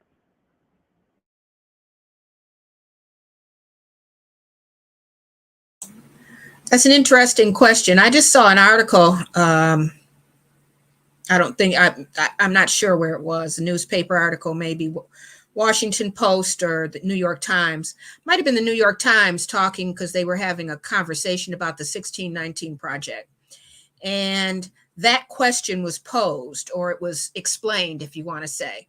That's an interesting question. I just saw an article. I'm not sure where it was, a newspaper article maybe, Washington Post or the New York Times. Might have been the New York Times talking because they were having a conversation about the 1619 project. And that question was posed, or it was explained, if you want to say.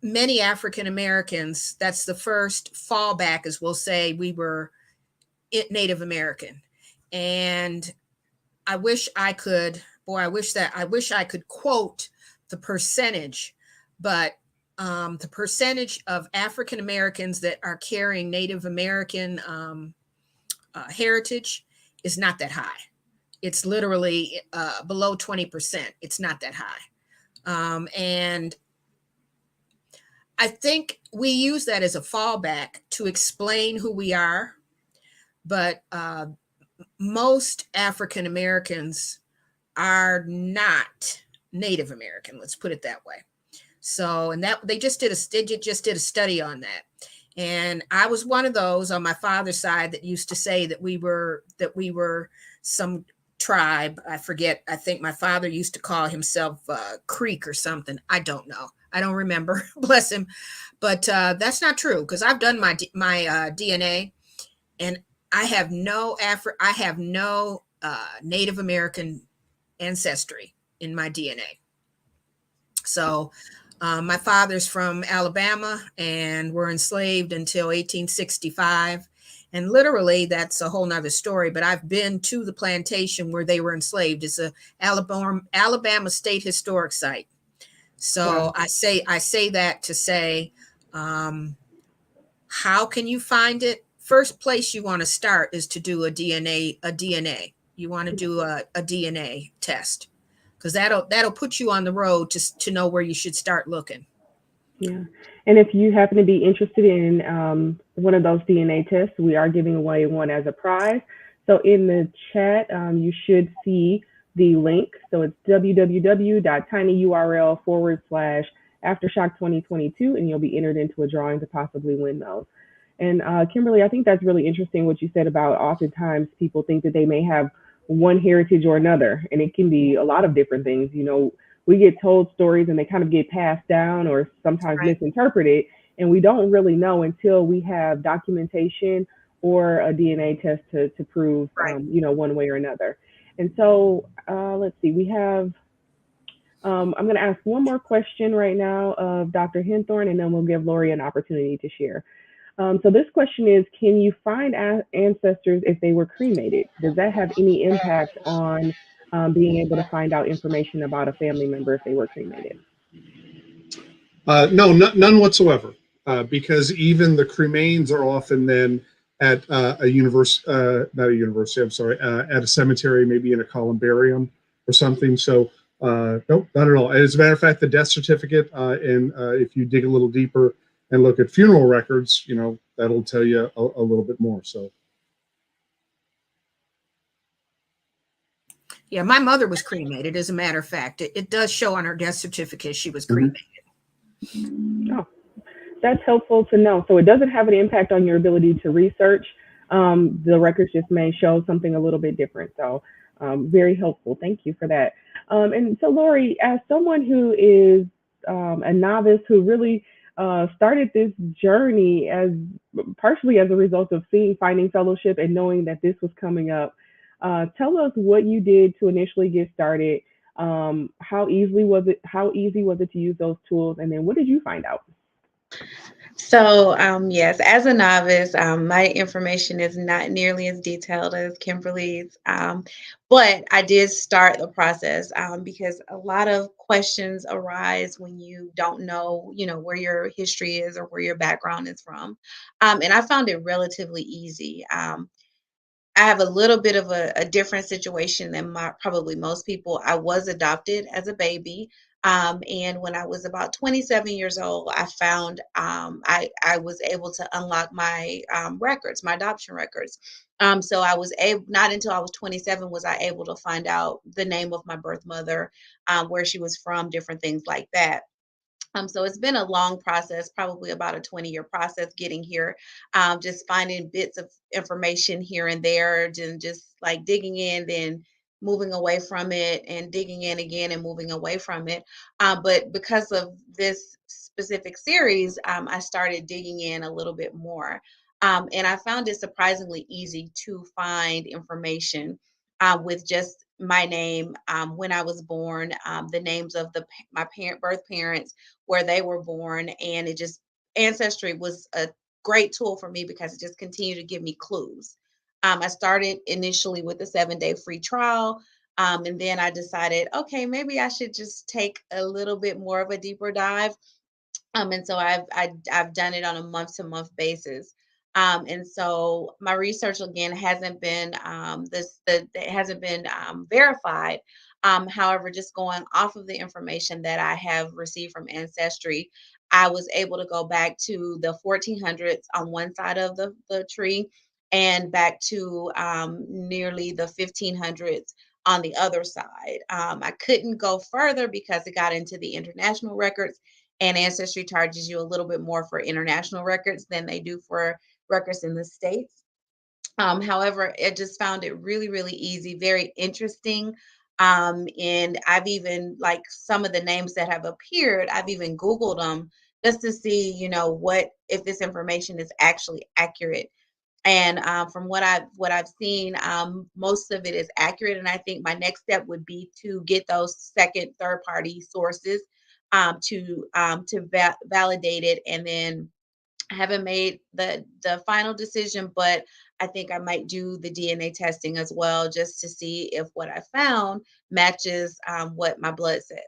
Many African Americans, that's the first fallback, as we'll say, we were Native American. And I wish I could, I wish I could quote the percentage, but the percentage of African Americans that are carrying Native American heritage is not that high. It's literally below 20%. It's not that high. And I think we use that as a fallback to explain who we are. But most African Americans are not Native American. Let's put it that way. So, and that they just did a study on that. And I was one of those on my father's side that used to say that we were some tribe. I forget. I think my father used to call himself Creek or something. I don't know. I don't remember. Bless him. But that's not true, because I've done my DNA, and I have no Native American ancestry in my DNA. So my father's from Alabama, and were enslaved until 1865. And literally, that's a whole nother story. But I've been to the plantation where they were enslaved. It's a Alabama State Historic Site. So wow. I say that to say, how can you find it? First place you want to start is to do a DNA. You want to do a DNA test, because that'll put you on the road to know where you should start looking. Yeah. And if you happen to be interested in one of those DNA tests, we are giving away one as a prize. So in the chat, you should see the link. So it's www.tinyurl/Aftershock 2022, and you'll be entered into a drawing to possibly win those. And Kimberly, I think that's really interesting what you said about oftentimes people think that they may have one heritage or another, and it can be a lot of different things. You know, we get told stories and they kind of get passed down or sometimes right. misinterpreted, and we don't really know until we have documentation or a DNA test to prove, right. One way or another. And so let's see, we have, I'm going to ask one more question right now of Dr. Henthorn, and then we'll give Lori an opportunity to share. So this question is, can you find ancestors if they were cremated? Does that have any impact on being able to find out information about a family member if they were cremated? No, none whatsoever, because even the cremains are often then at not a university, I'm sorry, at a cemetery, maybe in a columbarium or something. So nope, not at all. As a matter of fact, the death certificate, and if you dig a little deeper and look at funeral records, that'll tell you a little bit more. So. Yeah, my mother was cremated. As a matter of fact, it does show on her death certificate she was cremated. Oh, that's helpful to know. So it doesn't have an impact on your ability to research. The records just may show something a little bit different. So very helpful. Thank you for that. And so Lori, as someone who is a novice who really started this journey as partially as a result of finding fellowship and knowing that this was coming up, tell us what you did to initially get started. How easy was it to use those tools? And then what did you find out? So, yes, as a novice, my information is not nearly as detailed as Kimberly's, but I did start the process because a lot of questions arise when you don't know, where your history is or where your background is from. And I found it relatively easy. I have a little bit of a different situation than probably most people. I was adopted as a baby. And when I was about 27 years old, I found I was able to unlock my records, my adoption records. So I was able, not until I was 27 was I able to find out the name of my birth mother, where she was from, different things like that. So it's been a long process, probably about a 20-year process getting here, just finding bits of information here and there, and just like digging in, then moving away from it, and digging in again and moving away from it. But because of this specific series, I started digging in a little bit more. And I found it surprisingly easy to find information with just my name, when I was born, the names of my birth parents, where they were born, and it just Ancestry was a great tool for me because it just continued to give me clues. I started initially with a 7-day free trial. And then I decided, okay, maybe I should just take a little bit more of a deeper dive. And so I've done it on a month to month basis. And so my research again hasn't been it hasn't been verified. However, just going off of the information that I have received from Ancestry, I was able to go back to the 1400s on one side of the tree and back to nearly the 1500s on the other side. I couldn't go further because it got into the international records, and Ancestry charges you a little bit more for international records than they do for records in the States. However, I just found it really, really easy, very interesting. And I've even, like, some of the names that have appeared, I've even Googled them just to see, what if this information is actually accurate. And from what I've seen, most of it is accurate. And I think my next step would be to get those second, third party sources to validate it. And then I haven't made the final decision, but I think I might do the DNA testing as well, just to see if what I found matches what my blood says.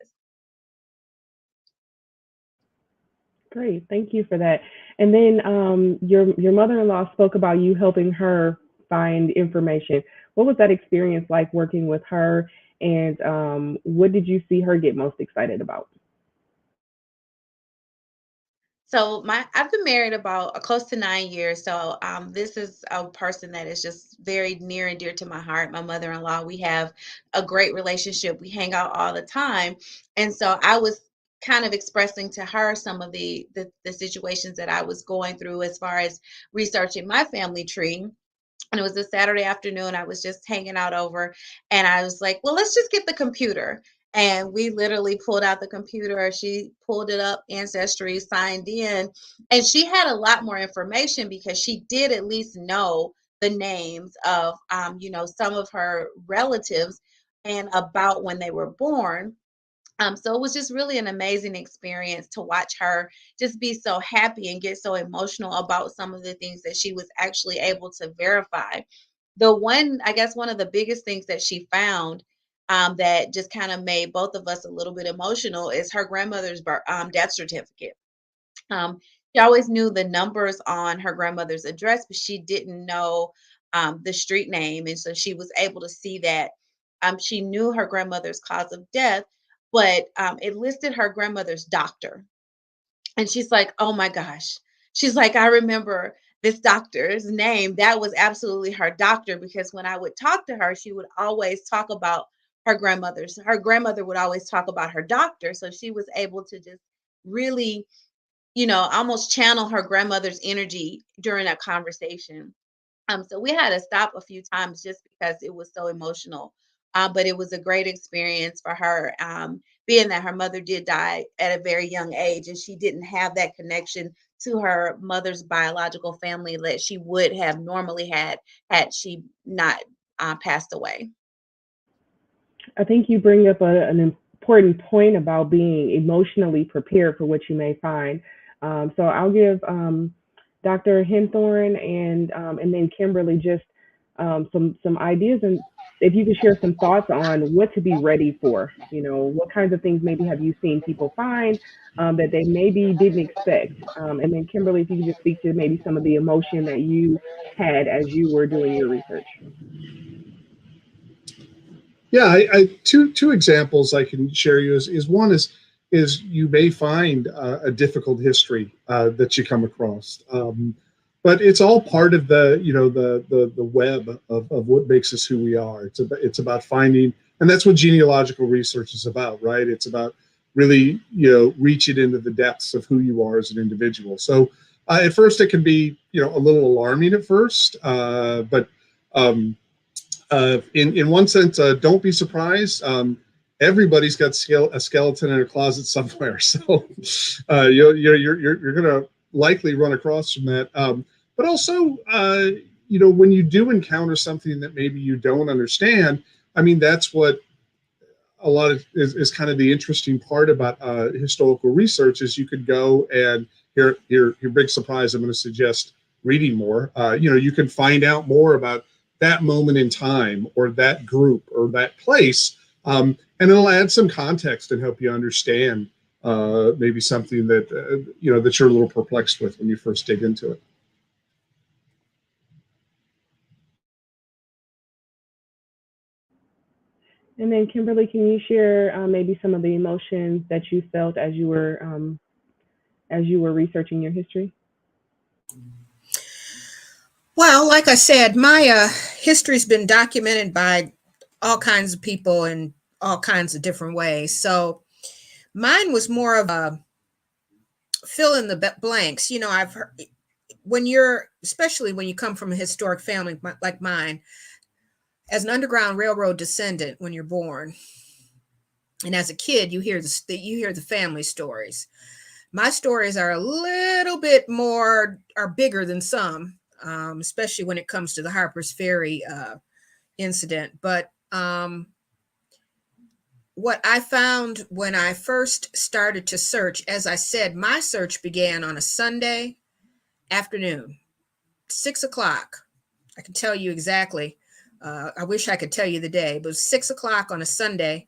Great, thank you for that. And then your mother-in-law spoke about you helping her find information. What was that experience like working with her, and what did you see her get most excited about? So I've been married about close to 9 years. So this is a person that is just very near and dear to my heart. My mother-in-law. We have a great relationship. We hang out all the time, and so I was kind of expressing to her some of the situations that I was going through as far as researching my family tree. And it was a Saturday afternoon. I was just hanging out over, and I was like, well, let's just get the computer. And we literally pulled out the computer. She pulled it up, Ancestry, signed in, and she had a lot more information because she did at least know the names of, some of her relatives and about when they were born. So it was just really an amazing experience to watch her just be so happy and get so emotional about some of the things that she was actually able to verify. I guess one of the biggest things that she found, that just kind of made both of us a little bit emotional, is her grandmother's death certificate. Um, she always knew the numbers on her grandmother's address, but she didn't know the street name. And so she was able to see that. She knew her grandmother's cause of death, but it listed her grandmother's doctor. And she's like, oh my gosh. She's like, I remember this doctor's name. That was absolutely her doctor, because when I would talk to her, she would always talk about her grandmother would always talk about her doctor. So she was able to just really, almost channel her grandmother's energy during that conversation. So we had to stop a few times just because it was so emotional. But it was a great experience for her, being that her mother did die at a very young age, and she didn't have that connection to her mother's biological family that she would have normally had she not passed away. I think you bring up an important point about being emotionally prepared for what you may find. So I'll give Dr. Henthorn and then Kimberly just some ideas, and if you could share some thoughts on what to be ready for. What kinds of things maybe have you seen people find that they maybe didn't expect? And then Kimberly, if you could just speak to maybe some of the emotion that you had as you were doing your research. Yeah, two examples I can share you is one is you may find a difficult history that you come across, but it's all part of the web of what makes us who we are. It's about finding, and that's what genealogical research is about, right? It's about really reaching into the depths of who you are as an individual. So at first it can be a little alarming at first, but in one sense, don't be surprised. everybody's got a skeleton in a closet somewhere. So you're going to likely run across from that. But also, when you do encounter something that maybe you don't understand, I mean, that's what a lot of is kind of the interesting part about historical research is you could go and your big surprise. I'm going to suggest reading more. You can find out more about that moment in time or that group or that place, and it'll add some context and help you understand maybe something that that you're a little perplexed with when you first dig into it. And then Kimberly, can you share maybe some of the emotions that you felt as you were researching your history? Well, like I said, my history's been documented by all kinds of people in all kinds of different ways. So mine was more of a fill in the blanks. I've heard especially when you come from a historic family like mine, as an Underground Railroad descendant, when you're born, and as a kid, you hear the family stories. My stories are a little bit are bigger than some, especially when it comes to the Harper's Ferry incident. But what I found when I first started to search, as I said, my search began on a Sunday afternoon, 6:00. I can tell you exactly. I wish I could tell you the day, but it was 6:00 on a Sunday.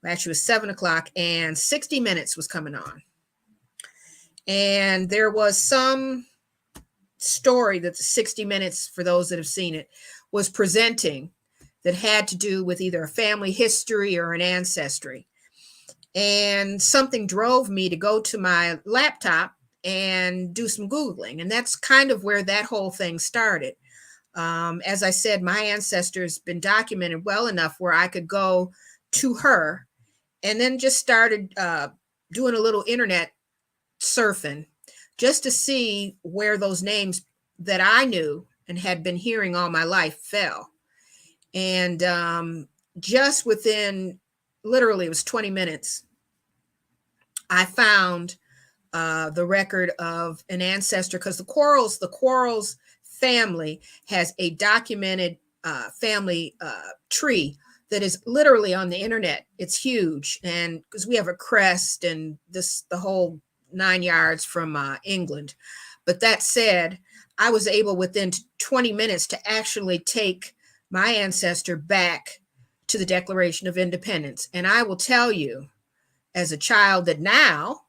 Actually, it was 7:00, and 60 Minutes was coming on. And there was some story that the 60 Minutes, for those that have seen it, was presenting that had to do with either a family history or an ancestry. And something drove me to go to my laptop and do some Googling. And that's kind of where that whole thing started. As I said, my ancestors been documented well enough where I could go to her, and then just started doing a little internet surfing just to see where those names that I knew and had been hearing all my life fell. And just within, literally, it was 20 minutes, I found the record of an ancestor, because the Quarles family has a documented family tree that is literally on the internet. It's huge, and because we have a crest and the whole 9 yards from England. But that said, I was able within 20 minutes to actually take my ancestor back to the Declaration of Independence. And I will tell you, as a child that now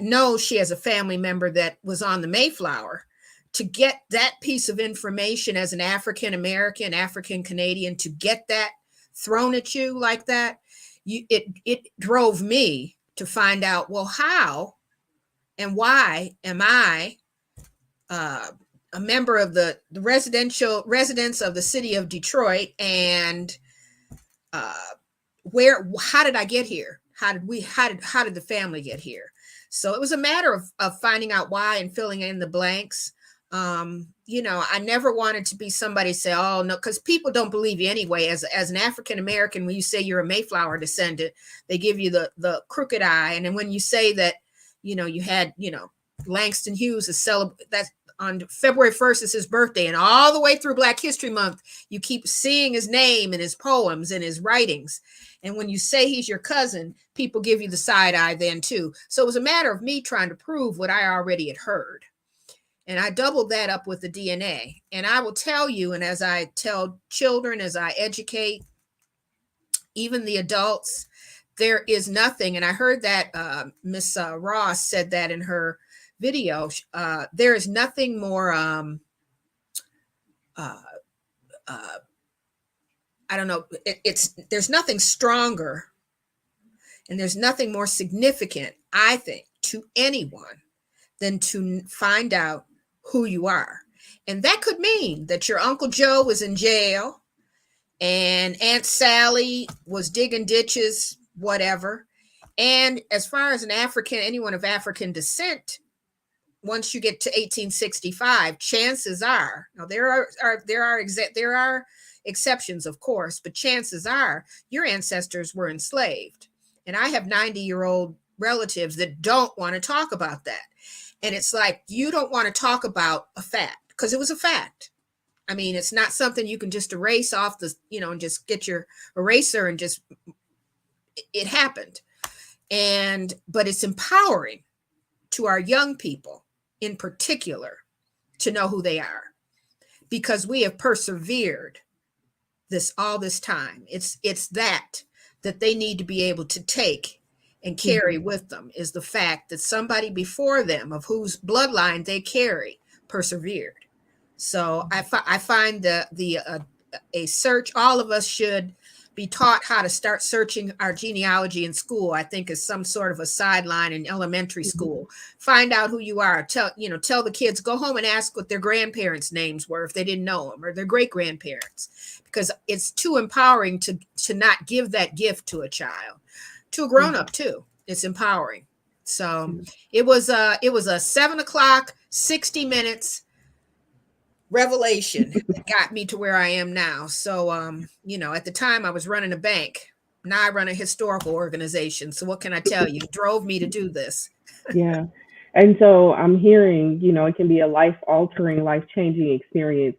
knows she has a family member that was on the Mayflower, to get that piece of information as an African American, African Canadian, to get that thrown at you like that, it drove me to find out, well, how and why am I a member of the residents of the city of Detroit, and how did I get here? How did the family get here? So it was a matter of finding out why and filling in the blanks. I never wanted to be somebody say, oh no, because people don't believe you anyway. As an African American, when you say you're a Mayflower descendant, they give you the crooked eye. And then when you say that, you had, Langston Hughes is that's on February 1st is his birthday, and all the way through Black History Month, you keep seeing his name and his poems and his writings. And when you say he's your cousin, people give you the side eye then too. So it was a matter of me trying to prove what I already had heard. And I doubled that up with the DNA. And I will tell you, and as I tell children, as I educate, even the adults, there is nothing. And I heard that Miss Ross said that in her video. There is nothing more, I don't know, there's nothing stronger, and there's nothing more significant, I think, to anyone than to find out who you are. And that could mean that your Uncle Joe was in jail and Aunt Sally was digging ditches, whatever. And as far as anyone of African descent once you get to 1865, chances are, now there are exceptions, of course, but chances are your ancestors were enslaved. And I have 90-year-old relatives that don't want to talk about that. And it's like, you don't want to talk about a fact because it was a fact. I mean, it's not something you can just erase off the, and just get your eraser and just, it happened. But it's empowering to our young people in particular to know who they are, because we have persevered all this time. It's that they need to be able to take and carry with them, is the fact that somebody before them, of whose bloodline they carry, persevered. So I find a search, all of us should be taught how to start searching our genealogy in school. I think is some sort of a sideline in elementary school. Find out who you are. Tell the kids, go home and ask what their grandparents' names were if they didn't know them, or their great grandparents, because it's too empowering to not give that gift to a child, to a grown up too. It's empowering. So it was a 7 o'clock, 60 minutes revelation that got me to where I am now. So, at the time I was running a bank. Now I run a historical organization. So what can I tell you? It drove me to do this. Yeah. And so I'm hearing, it can be a life-altering, life-changing experience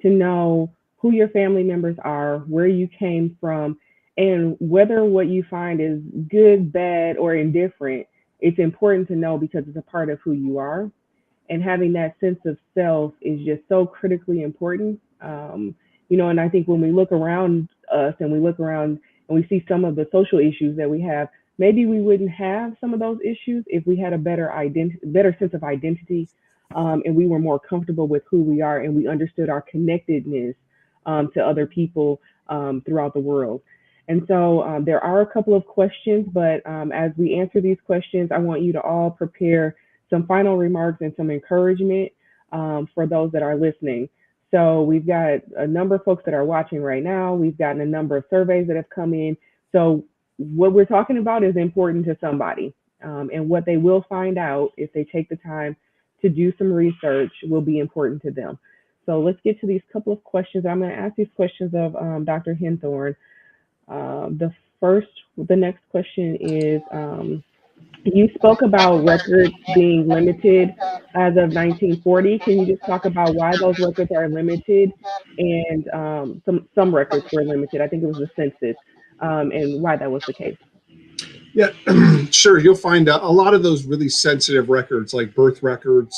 to know who your family members are, where you came from, and whether what you find is good, bad, or indifferent. It's important to know because it's a part of who you are. And having that sense of self is just so critically important. And I think when we look around us and we look around and we see some of the social issues that we have, maybe we wouldn't have some of those issues if we had a better sense of identity, and we were more comfortable with who we are, and we understood our connectedness to other people throughout the world. And so there are a couple of questions, but as we answer these questions, I want you to all prepare some final remarks and some encouragement for those that are listening. So we've got a number of folks that are watching right now. We've gotten a number of surveys that have come in. So what we're talking about is important to somebody, and what they will find out if they take the time to do some research will be important to them. So let's get to these couple of questions. I'm going to ask these questions of Dr. Henthorn. The next question is, you spoke about records being limited as of 1940. Can you just talk about why those records are limited, and some records were limited? I think it was the census, and why that was the case. Yeah, sure. You'll find a lot of those really sensitive records, like birth records,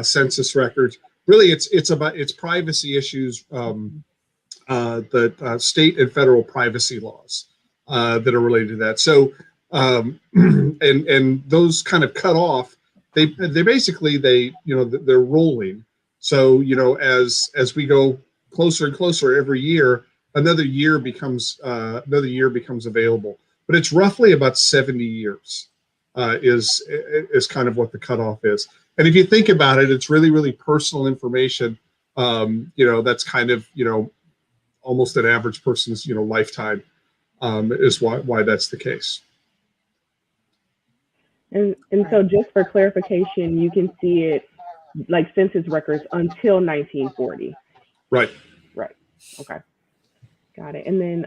census records. Really, it's privacy issues, the state and federal privacy laws that are related to that. So. And those kind of cut off, they basically they're rolling. So as we go closer and closer every year, another year becomes available. But it's roughly about 70 years is kind of what the cutoff is. And if you think about it, it's really, really personal information. That's kind of almost an average person's lifetime, is why that's the case. And so just for clarification, you can see it like census records until 1940. Right. Right. Okay. Got it. And then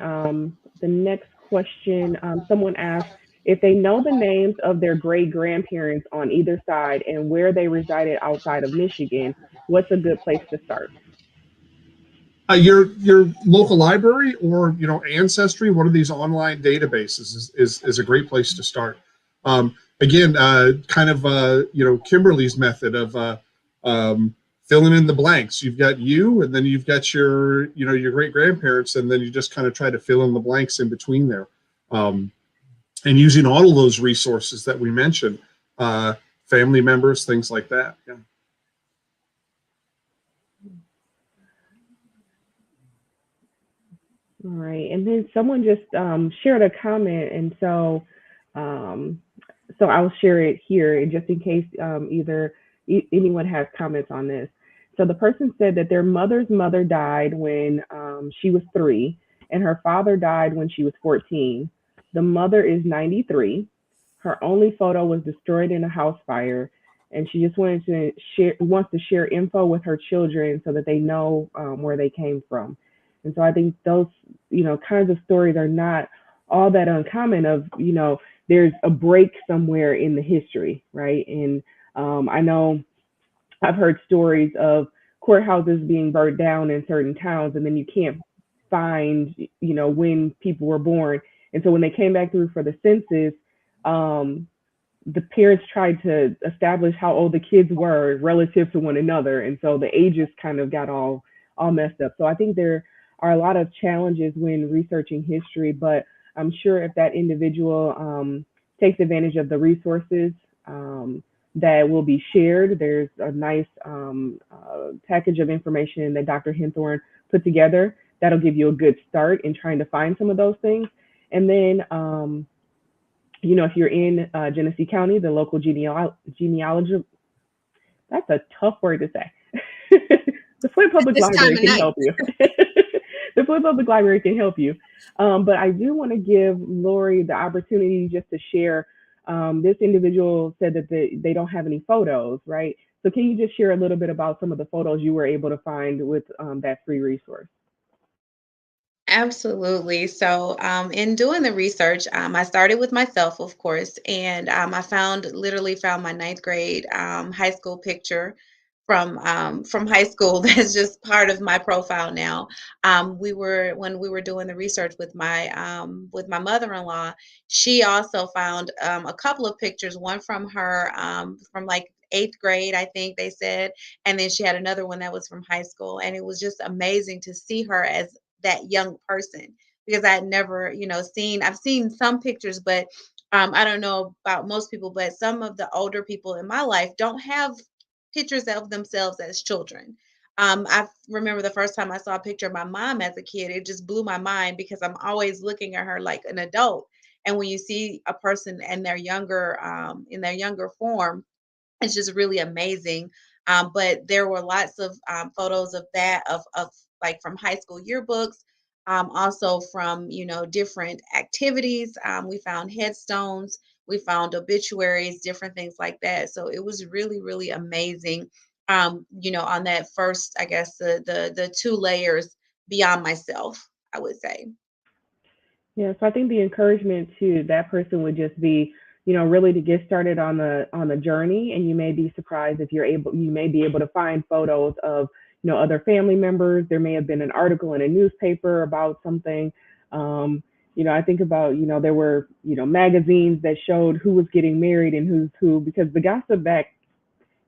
the next question, someone asked if they know the names of their great grandparents on either side and where they resided outside of Michigan, what's a good place to start? Your local library or Ancestry, one of these online databases is a great place to start. Again, kind of Kimberly's method of filling in the blanks. You've got you, and then you've got your great grandparents, and then you just kind of try to fill in the blanks in between there, and using all of those resources that we mentioned, family members, things like that. Yeah. All right, and then someone just shared a comment, and so I'll share it here just in case anyone has comments on this. So the person said that their mother's mother died when she was 3, and her father died when she was 14. The mother is 93. Her only photo was destroyed in a house fire, and she just wanted to share wants to share info with her children so that they know where they came from. And so I think those kinds of stories are not all that uncommon. Of there's a break somewhere in the history, right? And I know I've heard stories of courthouses being burned down in certain towns, and then you can't find, when people were born. And so when they came back through for the census, um, the parents tried to establish how old the kids were relative to one another, and so the ages kind of got all messed up. So I think there are a lot of challenges when researching history, but I'm sure if that individual takes advantage of the resources that will be shared, there's a nice package of information that Dr. Henthorn put together that'll give you a good start in trying to find some of those things. And then if you're in Genesee County, the local genealogy, that's a tough word to say. The Flint At Public this time Library of can night. help you. The Flint Public Library can help you. But I do want to give Lori the opportunity just to share. This individual said that they don't have any photos, right? So can you just share a little bit about some of the photos you were able to find with that free resource? Absolutely. So, in doing the research, I started with myself, of course, and I literally found my ninth grade high school picture from high school. That's just part of my profile now. When we were doing the research with my mother-in-law. She also found a couple of pictures, one from her from like eighth grade, I think they said, and then she had another one that was from high school, and it was just amazing to see her as that young person, because I had never, I've seen some pictures, but I don't know about most people, but some of the older people in my life don't have pictures of themselves as children. I remember the first time I saw a picture of my mom as a kid, it just blew my mind because I'm always looking at her like an adult. And when you see a person in their younger form, it's just really amazing. But there were lots of photos of that, of like from high school yearbooks, also from different activities. We found headstones, we found obituaries, different things like that. So it was really, really amazing. On that first, I guess the two layers beyond myself, I would say. Yeah, so I think the encouragement to that person would just be, really to get started on the journey, and you may be surprised if you may be able to find photos of, other family members. There may have been an article in a newspaper about something. Um, I think about, there were, magazines that showed who was getting married and who's who, because the gossip back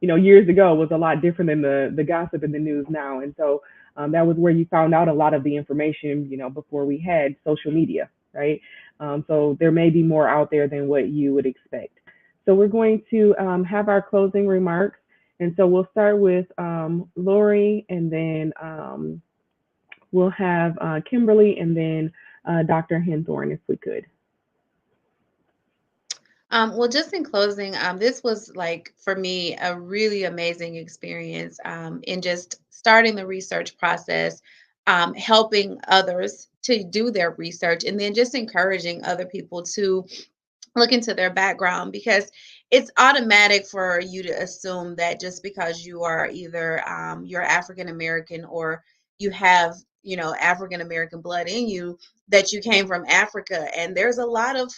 years ago was a lot different than the gossip in the news now. And so that was where you found out a lot of the information, before we had social media, right? So there may be more out there than what you would expect. So we're going to have our closing remarks. And so we'll start with Lori, and then we'll have Kimberly, and then Dr. Henthorn, if we could. Well, just in closing, this was like for me a really amazing experience in just starting the research process, helping others to do their research, and then just encouraging other people to look into their background, because it's automatic for you to assume that just because you are either you're African American, or you have African American blood in you, that you came from Africa. And there's a lot of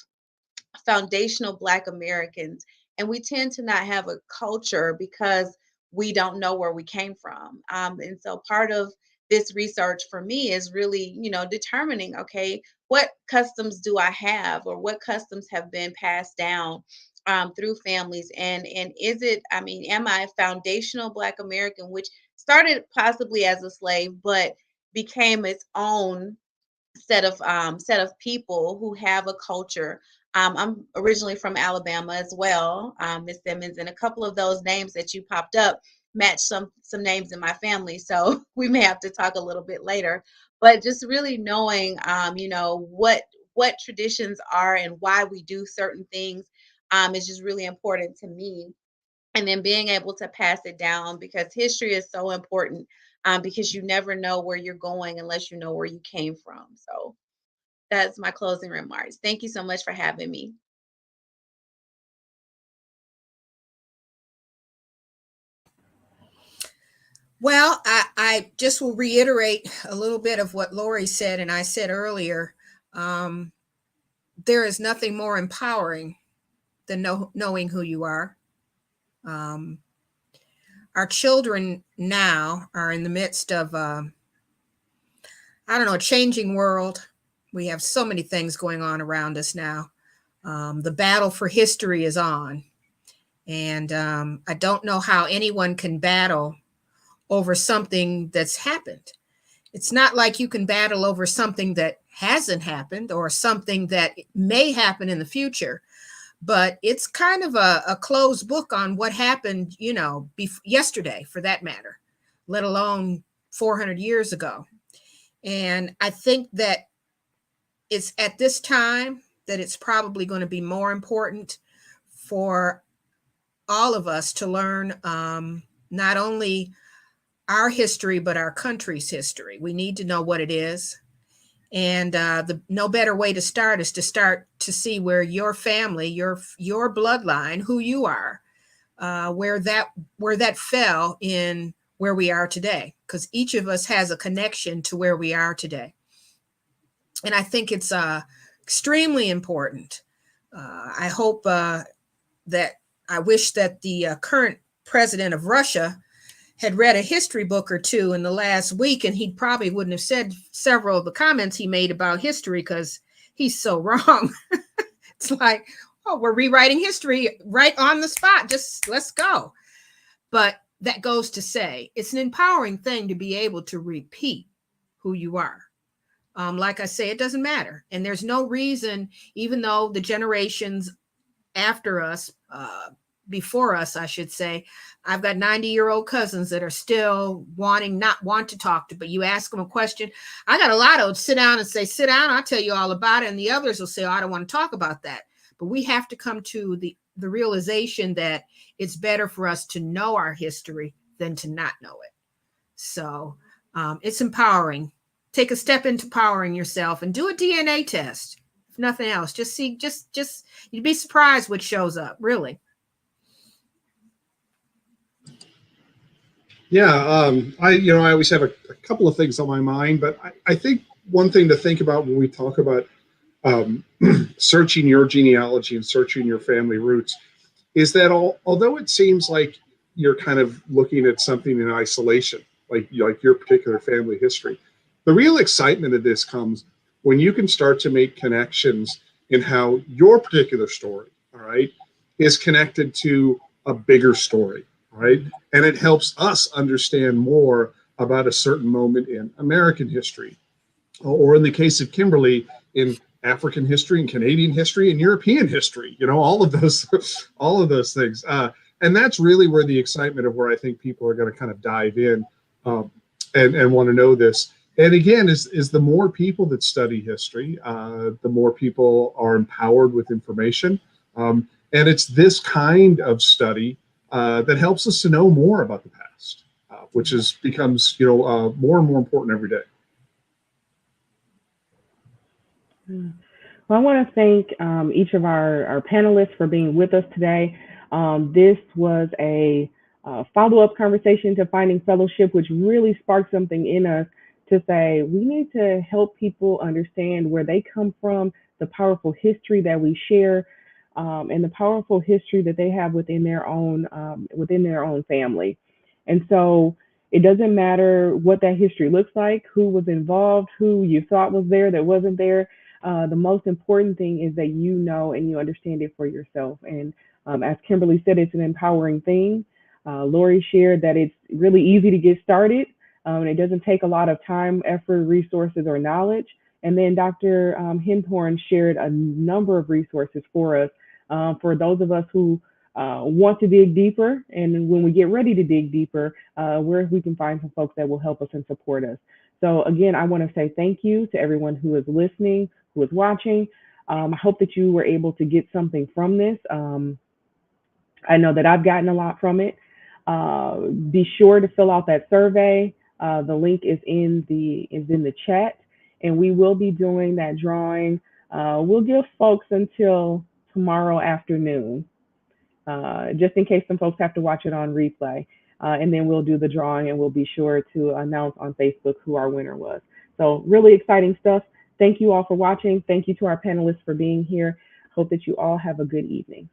foundational Black Americans, and we tend to not have a culture because we don't know where we came from. And so part of this research for me is really, determining, okay, what customs do I have, or what customs have been passed down through families, and is it, I mean, am I a foundational Black American, which started possibly as a slave, but became its own set of people who have a culture. I'm originally from Alabama as well, Miss Simmons, and a couple of those names that you popped up match some names in my family. So we may have to talk a little bit later. But just really knowing, what traditions are and why we do certain things, is just really important to me. And then being able to pass it down, because history is so important, because you never know where you're going unless you know where you came from. So that's my closing remarks. Thank you so much for having me. Well, I just will reiterate a little bit of what Lori said and I said earlier. There is nothing more empowering than knowing who you are. Our children now are in the midst of, I don't know, a changing world. We have so many things going on around us now. The battle for history is on. And I don't know how anyone can battle over something that's happened. It's not like you can battle over something that hasn't happened or something that may happen in the future, but it's kind of a closed book on what happened, yesterday for that matter, let alone 400 years ago. And I think that it's at this time that it's probably going to be more important for all of us to learn not only our history, but our country's history. We need to know what it is. And no better way to start is to start to see where your family, your bloodline, who you are, where that fell in where we are today, because each of us has a connection to where we are today. And I think it's extremely important. I hope that I wish that the current president of Russia had read a history book or two in the last week, and he probably wouldn't have said several of the comments he made about history, because he's so wrong. It's like, oh, we're rewriting history right on the spot. Just let's go. But that goes to say it's an empowering thing to be able to repeat who you are. Like I say, it doesn't matter. And there's no reason, even though the generations after us, before us, I should say, I've got 90-year-old cousins that are still not want to talk to, but you ask them a question. I got a lot of sit down and say, sit down, I'll tell you all about it. And the others will say, oh, I don't want to talk about that. But we have to come to the realization that it's better for us to know our history than to not know it. So it's empowering. Take a step into empowering yourself and do a DNA test. If nothing else, just see, just you'd be surprised what shows up, really. Yeah, I always have a couple of things on my mind, but I think one thing to think about when we talk about searching your genealogy and searching your family roots is that although it seems like you're kind of looking at something in isolation, like your particular family history, the real excitement of this comes when you can start to make connections in how your particular story, all right, is connected to a bigger story, right? And it helps us understand more about a certain moment in American history, or in the case of Kimberly, in African history and Canadian history and European history, all of those things. And that's really where the excitement of where I think people are going to kind of dive in and want to know this. And again, is the more people that study history, the more people are empowered with information. And it's this kind of study that helps us to know more about the past, which becomes more and more important every day. Well, I want to thank each of our panelists for being with us today. This was a follow-up conversation to Finding Fellowship, which really sparked something in us to say we need to help people understand where they come from, the powerful history that we share, and the powerful history that they have within their own family. And so it doesn't matter what that history looks like, who was involved, who you thought was there that wasn't there. The most important thing is that you know and you understand it for yourself. And as Kimberly said, it's an empowering thing. Lori shared that it's really easy to get started. And it doesn't take a lot of time, effort, resources, or knowledge. And then Dr. Hinthorn shared a number of resources for us, for those of us who want to dig deeper. And when we get ready to dig deeper, where we can find some folks that will help us and support us. So again, I want to say thank you to everyone who is listening, who is watching. I hope that you were able to get something from this. I know that I've gotten a lot from it. Be sure to fill out that survey. The link is in the chat, and we will be doing that drawing. We'll give folks until tomorrow afternoon, just in case some folks have to watch it on replay. And then we'll do the drawing and we'll be sure to announce on Facebook who our winner was. So really exciting stuff. Thank you all for watching. Thank you to our panelists for being here. Hope that you all have a good evening.